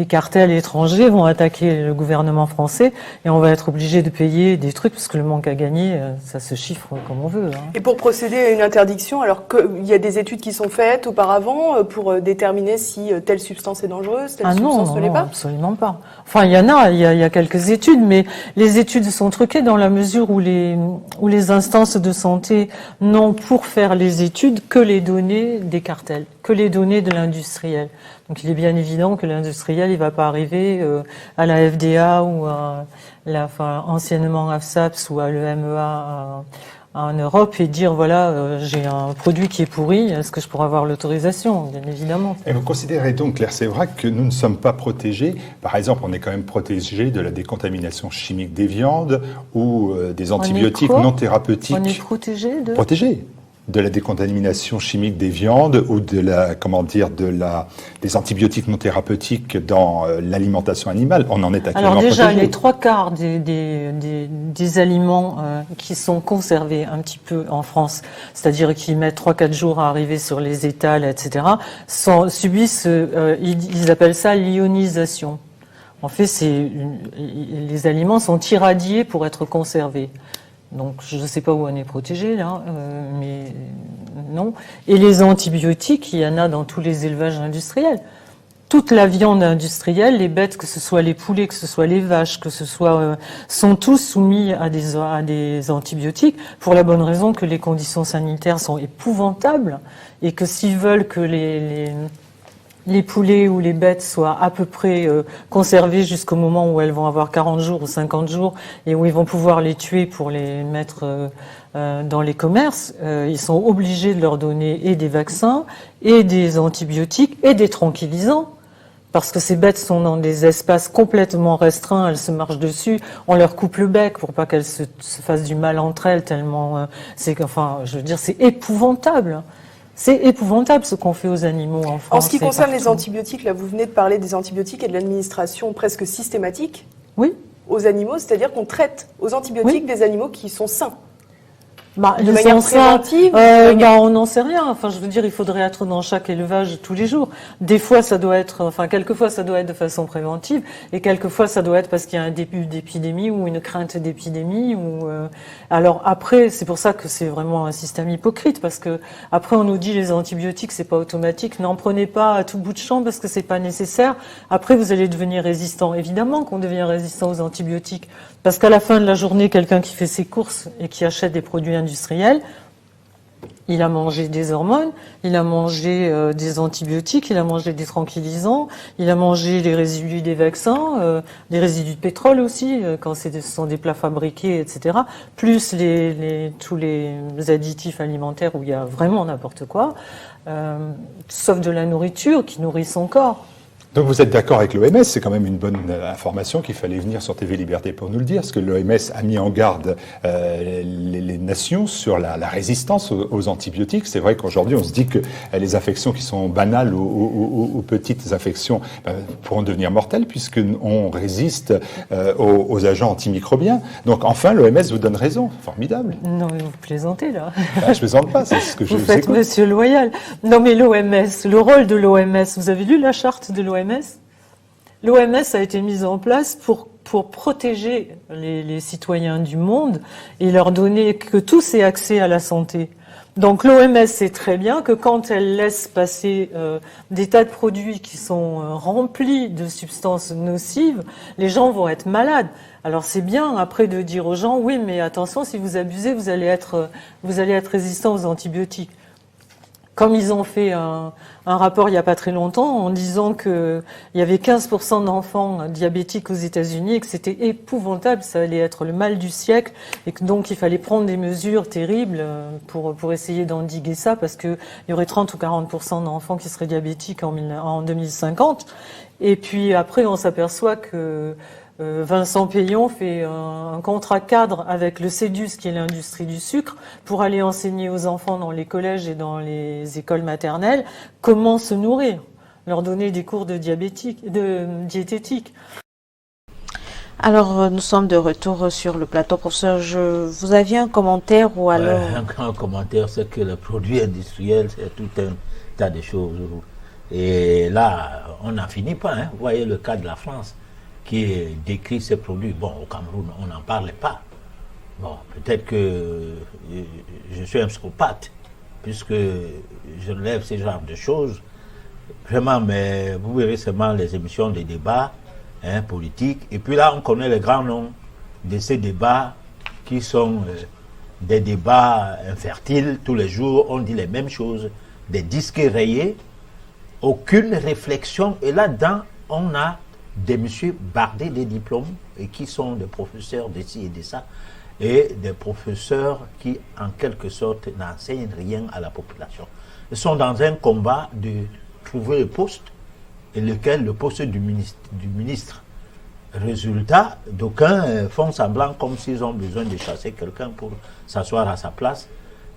cartels étrangers vont attaquer le gouvernement français et on va être obligé de payer des trucs parce que le manque à gagner, ça se chiffre comme on veut. Et pour procéder à une interdiction, alors qu'il y a des études qui sont faites auparavant pour déterminer si telle substance est dangereuse, telle substance ne l'est pas ? Absolument pas. Enfin, il y a quelques études, mais les études sont truquées dans la mesure où les instances de santé n'ont pour faire les études que les données des cartels, que les données de l'industriel. Donc il est bien évident que l'industriel, il va pas arriver à la FDA ou à anciennement AFSAPS ou à l'EMEA en Europe et dire voilà, j'ai un produit qui est pourri, est-ce que je pourrais avoir l'autorisation ? Bien évidemment. Et vous considérez donc, Claire Sévrac, que nous ne sommes pas protégés. Par exemple, on est quand même protégé de la décontamination chimique des viandes ou des antibiotiques non thérapeutiques. On est protégé de de la décontamination chimique des viandes ou des antibiotiques non thérapeutiques dans l'alimentation animale. On en est actuellement protégé. Alors déjà, les 3/4 des aliments qui sont conservés un petit peu en France, c'est-à-dire qui mettent 3-4 jours à arriver sur les étals, etc., subissent, ils appellent ça l'ionisation. En fait, les aliments sont irradiés pour être conservés. Donc, je ne sais pas où on est protégé, là, mais non. Et les antibiotiques, il y en a dans tous les élevages industriels. Toute la viande industrielle, les bêtes, que ce soit les poulets, que ce soit les vaches, que ce soit, sont tous soumis à des antibiotiques pour la bonne raison que les conditions sanitaires sont épouvantables et que s'ils veulent que les poulets ou les bêtes soient à peu près conservées jusqu'au moment où elles vont avoir 40 jours ou 50 jours et où ils vont pouvoir les tuer pour les mettre dans les commerces, ils sont obligés de leur donner et des vaccins et des antibiotiques et des tranquillisants. Parce que ces bêtes sont dans des espaces complètement restreints, elles se marchent dessus, on leur coupe le bec pour pas qu'elles se fassent du mal entre elles tellement c'est épouvantable. C'est épouvantable ce qu'on fait aux animaux en France. En ce qui concerne les antibiotiques, là, vous venez de parler des antibiotiques et de l'administration presque systématique aux animaux, c'est-à-dire qu'on traite aux antibiotiques des animaux qui sont sains. De manière préventive on n'en sait rien. Enfin, je veux dire, il faudrait être dans chaque élevage tous les jours. Des fois, ça doit être, quelquefois, ça doit être de façon préventive, et quelquefois, ça doit être parce qu'il y a un début d'épidémie ou une crainte d'épidémie. Alors après, c'est pour ça que c'est vraiment un système hypocrite, parce que après, on nous dit les antibiotiques, c'est pas automatique. N'en prenez pas à tout bout de champ parce que c'est pas nécessaire. Après, vous allez devenir résistant. Évidemment qu'on devient résistant aux antibiotiques, parce qu'à la fin de la journée, quelqu'un qui fait ses courses et qui achète des produits industriels, il a mangé des hormones, il a mangé des antibiotiques, il a mangé des tranquillisants, il a mangé les résidus des vaccins, des résidus de pétrole aussi, quand ce sont des plats fabriqués, etc. Plus tous les additifs alimentaires où il y a vraiment n'importe quoi, sauf de la nourriture qui nourrit son corps. Donc vous êtes d'accord avec l'OMS, c'est quand même une bonne information qu'il fallait venir sur TV Liberté pour nous le dire, parce que l'OMS a mis en garde les nations sur la résistance aux antibiotiques. C'est vrai qu'aujourd'hui on se dit que les affections qui sont banales ou petites affections pourront devenir mortelles puisqu'on résiste aux agents antimicrobiens. Donc enfin l'OMS vous donne raison, formidable. Non mais vous plaisantez là. Je plaisante pas, c'est ce que je vous faites monsieur loyal. Non mais l'OMS, le rôle de l'OMS, vous avez lu la charte de l'OMS? L'OMS a été mise en place pour protéger les citoyens du monde et leur donner que tous aient accès à la santé. Donc l'OMS sait très bien que quand elle laisse passer des tas de produits qui sont remplis de substances nocives, les gens vont être malades. Alors c'est bien après de dire aux gens oui mais attention, si vous abusez vous allez être résistant aux antibiotiques. Comme ils ont fait un rapport il n'y a pas très longtemps en disant qu'il y avait 15% d'enfants diabétiques aux États-Unis et que c'était épouvantable, ça allait être le mal du siècle et que donc il fallait prendre des mesures terribles pour essayer d'endiguer ça parce qu'il y aurait 30 ou 40% d'enfants qui seraient diabétiques en 2050. Et puis après on s'aperçoit que Vincent Payon fait un contrat cadre avec le CEDUS, qui est l'industrie du sucre, pour aller enseigner aux enfants dans les collèges et dans les écoles maternelles comment se nourrir, leur donner des cours de diététique. Alors, nous sommes de retour sur le plateau. Professeur, vous aviez un commentaire ou alors... Un commentaire, c'est que le produit industriel, c'est tout un tas de choses. Et là, on n'en finit pas. Hein. Vous voyez le cas de la France, qui décrit ces produits. Bon, au Cameroun, on n'en parlait pas. Bon, peut-être que je suis un psychopathe, puisque je lève ce genre de choses. Vraiment, mais vous verrez seulement les émissions de débats politiques. Et puis là, on connaît les grands noms de ces débats qui sont des débats infertiles. Tous les jours, on dit les mêmes choses. Des disques rayés, aucune réflexion. Et là-dedans, on a des messieurs bardés des diplômes et qui sont des professeurs de ci et de ça et des professeurs qui en quelque sorte n'enseignent rien à la population. Ils sont dans un combat de trouver le poste et le poste du ministre. Résultat, d'aucuns font semblant comme s'ils ont besoin de chasser quelqu'un pour s'asseoir à sa place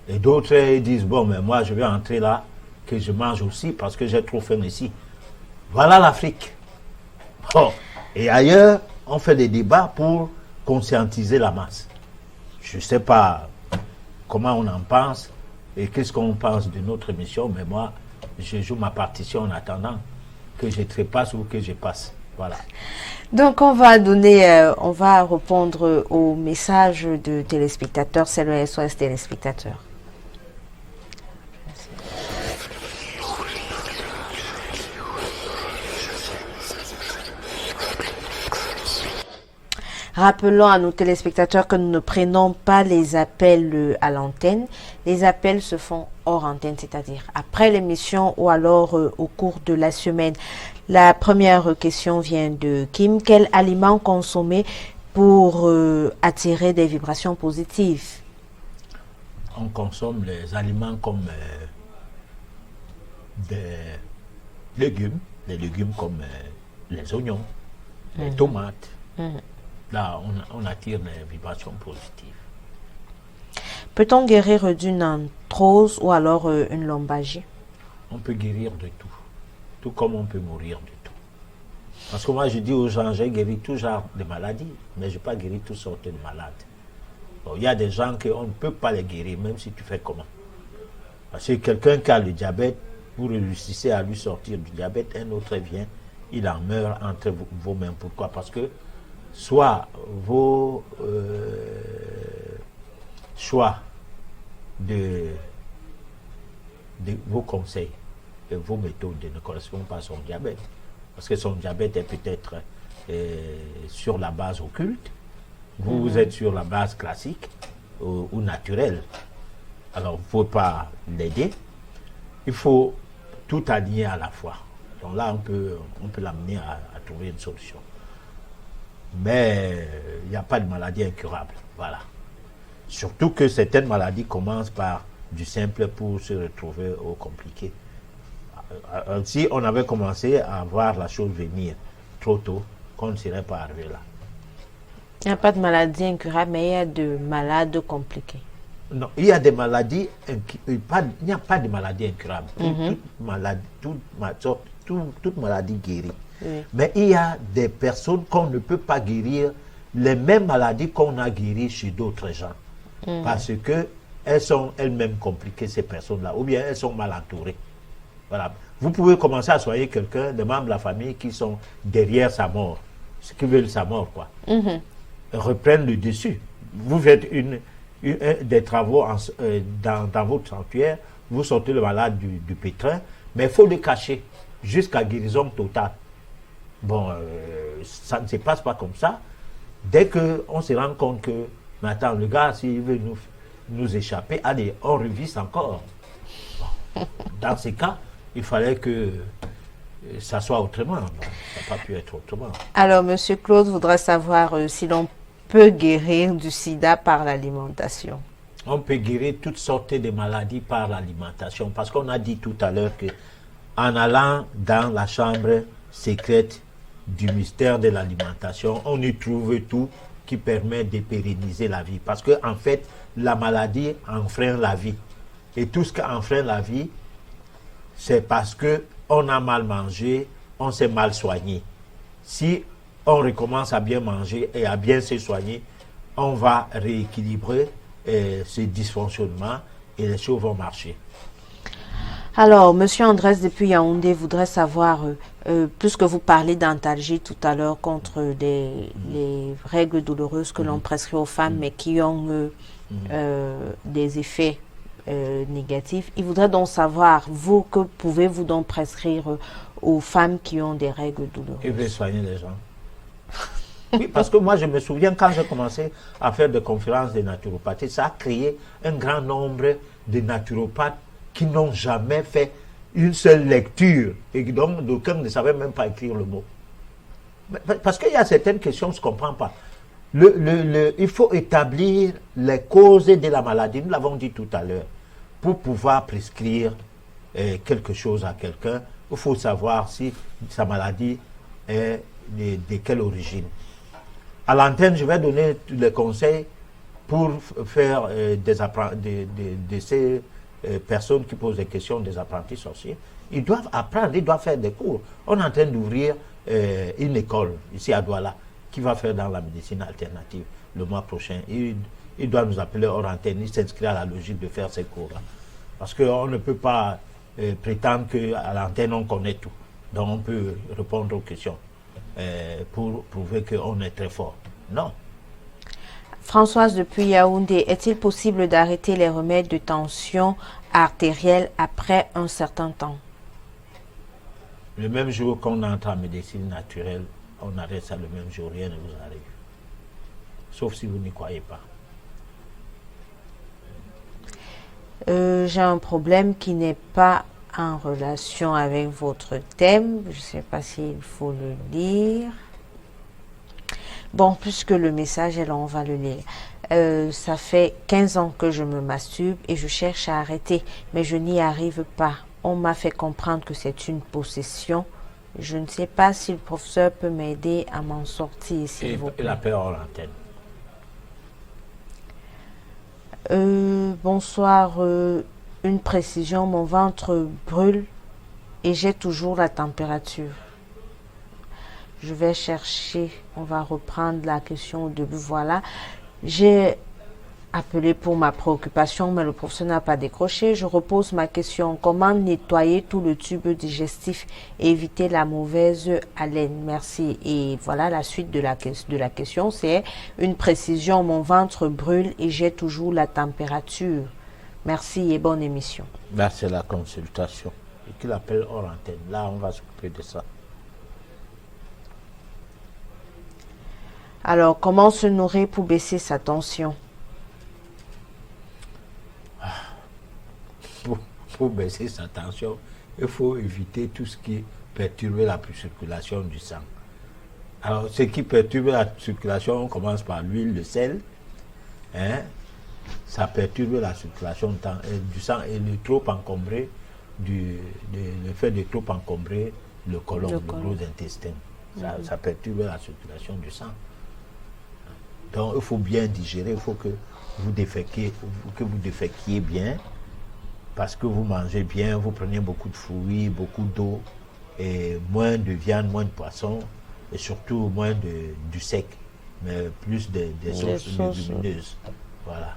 et d'autres disent bon mais moi je vais entrer là que je mange aussi parce que j'ai trop faim ici. Voilà l'Afrique. Bon. Et ailleurs, on fait des débats pour conscientiser la masse. Je ne sais pas comment on en pense et qu'est-ce qu'on pense de notre émission, mais moi, je joue ma partition en attendant que je trépasse ou que je passe. Voilà. Donc, on va répondre aux messages de téléspectateurs. C'est le SOS téléspectateurs. Rappelons à nos téléspectateurs que nous ne prenons pas les appels à l'antenne. Les appels se font hors antenne, c'est-à-dire après l'émission ou alors au cours de la semaine. La première question vient de Kim. Quel aliment consommer pour attirer des vibrations positives? On consomme les aliments comme des légumes comme les oignons, les tomates. Là, on attire les vibrations positives. Peut-on guérir d'une arthrose ou alors une lombalgie? On peut guérir de tout comme on peut mourir de tout. Parce que moi, je dis aux gens, j'ai guéri tout genre de maladies, mais je n'ai pas guéri toutes sortes de malades. Bon, il y a des gens qu'on ne peut pas les guérir, même si tu fais comment. Parce que quelqu'un qui a le diabète, vous réussissez à lui sortir du diabète, un autre vient, il en meurt entre vos mains. Pourquoi? Parce que soit vos choix de vos conseils et vos méthodes ne correspondent pas à son diabète. Parce que son diabète est peut-être sur la base occulte, vous êtes sur la base classique ou naturelle. Alors, il ne faut pas l'aider. Il faut tout aligner à la fois. Donc là, on peut l'amener à trouver une solution. Mais il n'y a pas de maladie incurable. Voilà. Surtout que certaines maladies commencent par du simple pour se retrouver au compliqué. Si on avait commencé à voir la chose venir trop tôt, qu'on ne serait pas arrivé là. Il n'y a pas de maladie incurable, mais il y a de malades compliqués. Non, il y a des maladies, il n'y a pas de maladie incurable. Toute maladie guérie. Oui. Mais il y a des personnes qu'on ne peut pas guérir, les mêmes maladies qu'on a guéries chez d'autres gens. Parce qu'elles sont elles-mêmes compliquées, ces personnes-là, ou bien elles sont mal entourées. Voilà. Vous pouvez commencer à soigner quelqu'un, des membres de la famille qui sont derrière sa mort, ce qui veulent sa mort, quoi. Reprennent le dessus. Vous faites des travaux dans votre sanctuaire, vous sortez le malade du pétrin, mais il faut le cacher jusqu'à guérison totale. Bon, ça ne se passe pas comme ça. Dès qu'on se rend compte que, mais attends, le gars, s'il veut nous échapper, allez, on revisse encore. Bon. Dans ces cas, il fallait que ça soit autrement. Bon, ça n'a pas pu être autrement. Alors, Monsieur Claude voudrait savoir si l'on peut guérir du sida par l'alimentation. On peut guérir toutes sortes de maladies par l'alimentation. Parce qu'on a dit tout à l'heure que en allant dans la chambre secrète du mystère de l'alimentation, on y trouve tout qui permet de pérenniser la vie. Parce que en fait, la maladie enfreint la vie. Et tout ce qui enfreint la vie, c'est parce qu'on a mal mangé, on s'est mal soigné. Si on recommence à bien manger et à bien se soigner, on va rééquilibrer ces dysfonctionnements et les choses vont marcher. Alors, Monsieur Andrés depuis Yaoundé voudrait savoir, puisque vous parlez d'antalgie tout à l'heure contre les règles douloureuses que l'on prescrit aux femmes, mais qui ont des effets négatifs, il voudrait donc savoir, vous, que pouvez-vous donc prescrire aux femmes qui ont des règles douloureuses? Il veut soigner les gens. Oui, parce que moi, je me souviens, quand j'ai commencé à faire des conférences de naturopathie, ça a créé un grand nombre de naturopathes qui n'ont jamais fait une seule lecture et donc d'aucuns ne savaient même pas écrire le mot. Parce qu'il y a certaines questions, on ne se comprend pas. Il faut établir les causes de la maladie, nous l'avons dit tout à l'heure. Pour pouvoir prescrire quelque chose à quelqu'un, il faut savoir si sa maladie est de quelle origine. À l'antenne, je vais donner les conseils pour faire de ces personnes qui posent des questions, des apprentis sorciers. Ils doivent apprendre, ils doivent faire des cours. On est en train d'ouvrir une école ici à Douala qui va faire dans la médecine alternative le mois prochain. Il doit nous appeler hors antenne, il s'inscrit à la logique de faire ces cours-là. Parce qu'on ne peut pas prétendre qu'à l'antenne on connaît tout. Donc on peut répondre aux questions pour prouver qu'on est très fort. Non. Françoise depuis Yaoundé, est-il possible d'arrêter les remèdes de tension artérielle après un certain temps? Le même jour qu'on entre en médecine naturelle, on arrête ça le même jour, rien ne vous arrive. Sauf si vous n'y croyez pas. J'ai un problème qui n'est pas en relation avec votre thème. Je ne sais pas s'il faut le lire. Bon, puisque le message est là, on va le lire. Ça fait 15 ans que je me masturbe et je cherche à arrêter, mais je n'y arrive pas. On m'a fait comprendre que c'est une possession. Je ne sais pas si le professeur peut m'aider à m'en sortir, s'il vous plaît. Il a peur hors l'antenne. Bonsoir, une précision, mon ventre brûle et j'ai toujours la température. Je vais chercher, on va reprendre la question au début, voilà. J'ai appelé pour ma préoccupation, mais le professeur n'a pas décroché. Je repose ma question. Comment nettoyer tout le tube digestif et éviter la mauvaise haleine? Merci. Et voilà la suite de la question. C'est une précision. Mon ventre brûle et j'ai toujours la température. Merci et bonne émission. Là, c'est la consultation. Et qu'il appelle hors antenne. Là, on va s'occuper de ça. Alors, comment se nourrir pour baisser sa tension? Pour baisser sa tension, il faut éviter tout ce qui perturbe la circulation du sang. Alors, ce qui perturbe la circulation, on commence par l'huile, le sel. Hein? Ça perturbe la circulation du sang et le trop encombré, le fait de trop encombrer le côlon, le gros intestin. Ça perturbe la circulation du sang. Donc, il faut bien digérer, il faut que vous déféquiez bien, parce que vous mangez bien, vous prenez beaucoup de fruits, beaucoup d'eau, et moins de viande, moins de poisson, et surtout moins du sec, mais plus des sources légumineuses. Voilà.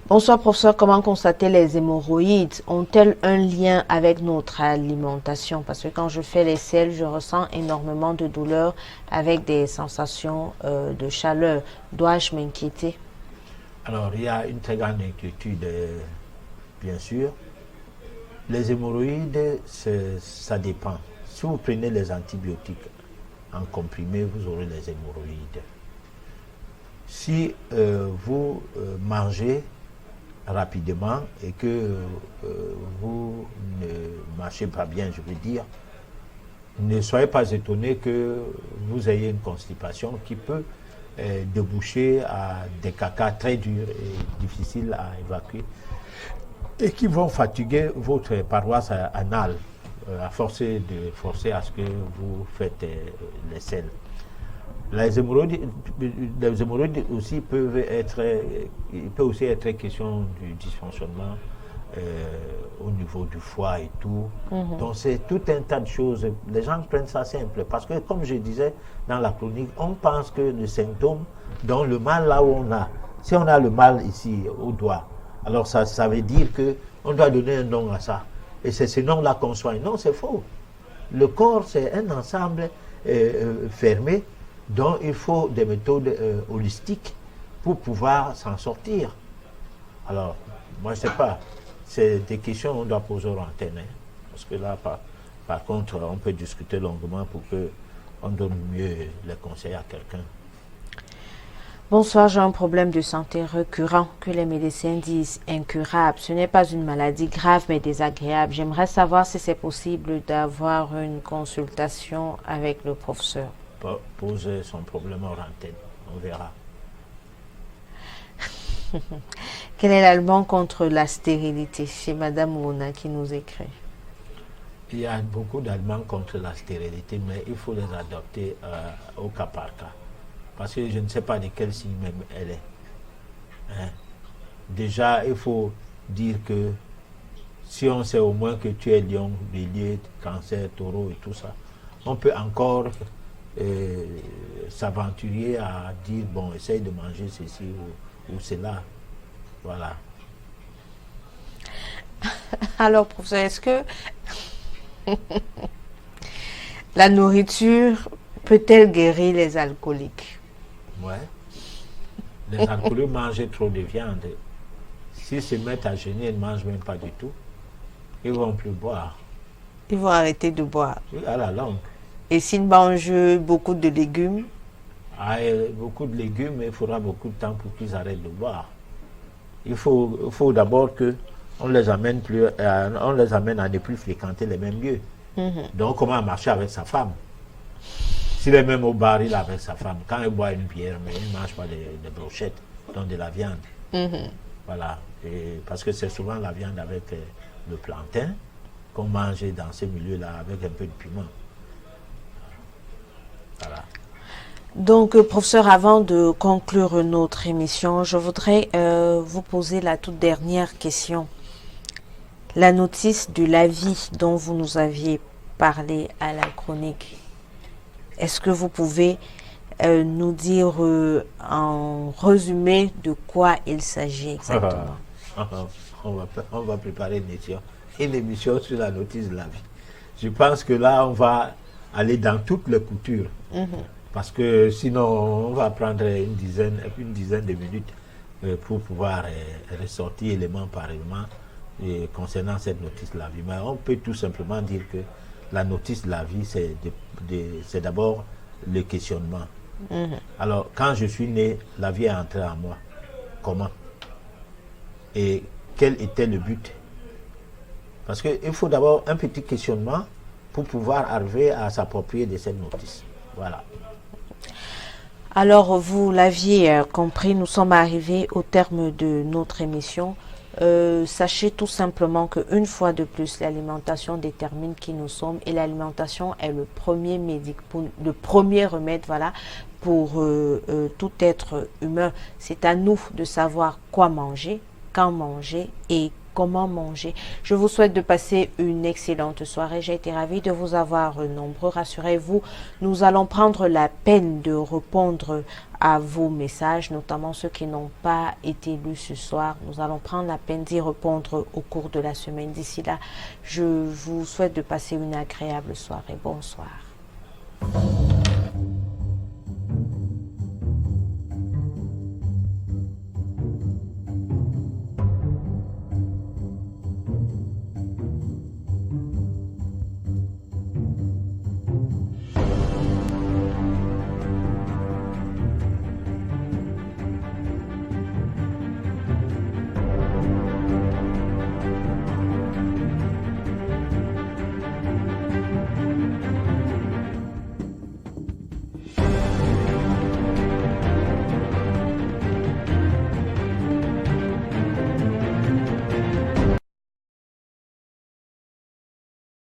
Bonsoir professeur, comment constater les hémorroïdes? Ont-elles un lien avec notre alimentation? Parce que quand je fais les selles, je ressens énormément de douleur avec des sensations de chaleur. Dois-je m'inquiéter? Alors, il y a une très grande inquiétude, bien sûr. Les hémorroïdes, ça dépend. Si vous prenez les antibiotiques en comprimé, vous aurez les hémorroïdes. Si vous mangez rapidement et que vous ne marchez pas bien, je veux dire, ne soyez pas étonné que vous ayez une constipation qui peut déboucher à des cacas très durs et difficiles à évacuer et qui vont fatiguer votre paroisse anale à forcer à ce que vous faites les selles. Les hémorroïdes aussi il peut aussi être question du dysfonctionnement au niveau du foie et tout. Donc c'est tout un tas de choses. Les gens prennent ça simple parce que, comme je disais dans la chronique, on pense que le symptôme, dans le mal là où on a, si on a le mal ici au doigt, alors ça veut dire qu'on doit donner un nom à ça. Et c'est ce nom-là qu'on soigne. Non, c'est faux. Le corps, c'est un ensemble fermé, dont il faut des méthodes holistiques pour pouvoir s'en sortir. Alors, moi, je ne sais pas. C'est des questions qu'on doit poser aux antennes. Hein, parce que là, par contre, on peut discuter longuement pour qu'on donne mieux les conseils à quelqu'un. Bonsoir, j'ai un problème de santé récurrent que les médecins disent incurable. Ce n'est pas une maladie grave mais désagréable. J'aimerais savoir si c'est possible d'avoir une consultation avec le professeur. Poser son problème hors antenne, on verra. Quel est l'allemand contre la stérilité? C'est Madame Ouna qui nous écrit. Il y a beaucoup d'Allemands contre la stérilité, mais il faut les adopter au cas par cas. Parce que je ne sais pas de quel signe même elle est. Hein? Déjà, il faut dire que si on sait au moins que tu es lion, bélier, cancer, taureau et tout ça, on peut encore s'aventurer à dire, bon, essaye de manger ceci ou cela. Voilà. Alors, professeur, est-ce que la nourriture peut-elle guérir les alcooliques? Ouais. Les alcooliques mangent trop de viande. S'ils se mettent à jeûner, ils ne mangent même pas du tout. Ils ne vont plus boire. Ils vont arrêter de boire. Oui, à la longue. Et s'ils mangent beaucoup de légumes? Beaucoup de légumes, il faudra beaucoup de temps pour qu'ils arrêtent de boire. Il faut d'abord qu'on les amène à ne plus fréquenter les mêmes lieux. Donc, comment marcher avec sa femme? S'il est même au bar, il est avec sa femme. Quand il boit une bière, mais il ne mange pas des brochettes, donc de la viande. Voilà. Et parce que c'est souvent la viande avec le plantain qu'on mange dans ces milieux-là avec un peu de piment. Voilà. Donc, professeur, avant de conclure notre émission, je voudrais vous poser la toute dernière question. La notice de l'avis dont vous nous aviez parlé à la chronique, est-ce que vous pouvez nous dire en résumé de quoi il s'agit exactement? On va préparer une émission sur la notice de la vie. Je pense que là, on va aller dans toutes les coutures. Parce que sinon, on va prendre une dizaine de minutes pour pouvoir ressortir élément par élément concernant cette notice de la vie. Mais on peut tout simplement dire que la notice de la vie, c'est d'abord le questionnement. Alors, quand je suis né, la vie est entrée en moi. Comment? Et quel était le but? Parce qu'il faut d'abord un petit questionnement pour pouvoir arriver à s'approprier de cette notice. Voilà. Alors, vous l'aviez compris, nous sommes arrivés au terme de notre émission. Sachez tout simplement qu'une fois de plus, l'alimentation détermine qui nous sommes et l'alimentation est le premier remède, voilà, pour tout être humain. C'est à nous de savoir quoi manger, quand manger et comment manger. Je vous souhaite de passer une excellente soirée. J'ai été ravie de vous avoir nombreux. Rassurez-vous, nous allons prendre la peine de répondre à vos messages, notamment ceux qui n'ont pas été lus ce soir. Nous allons prendre la peine d'y répondre au cours de la semaine. D'ici là, je vous souhaite de passer une agréable soirée. Bonsoir.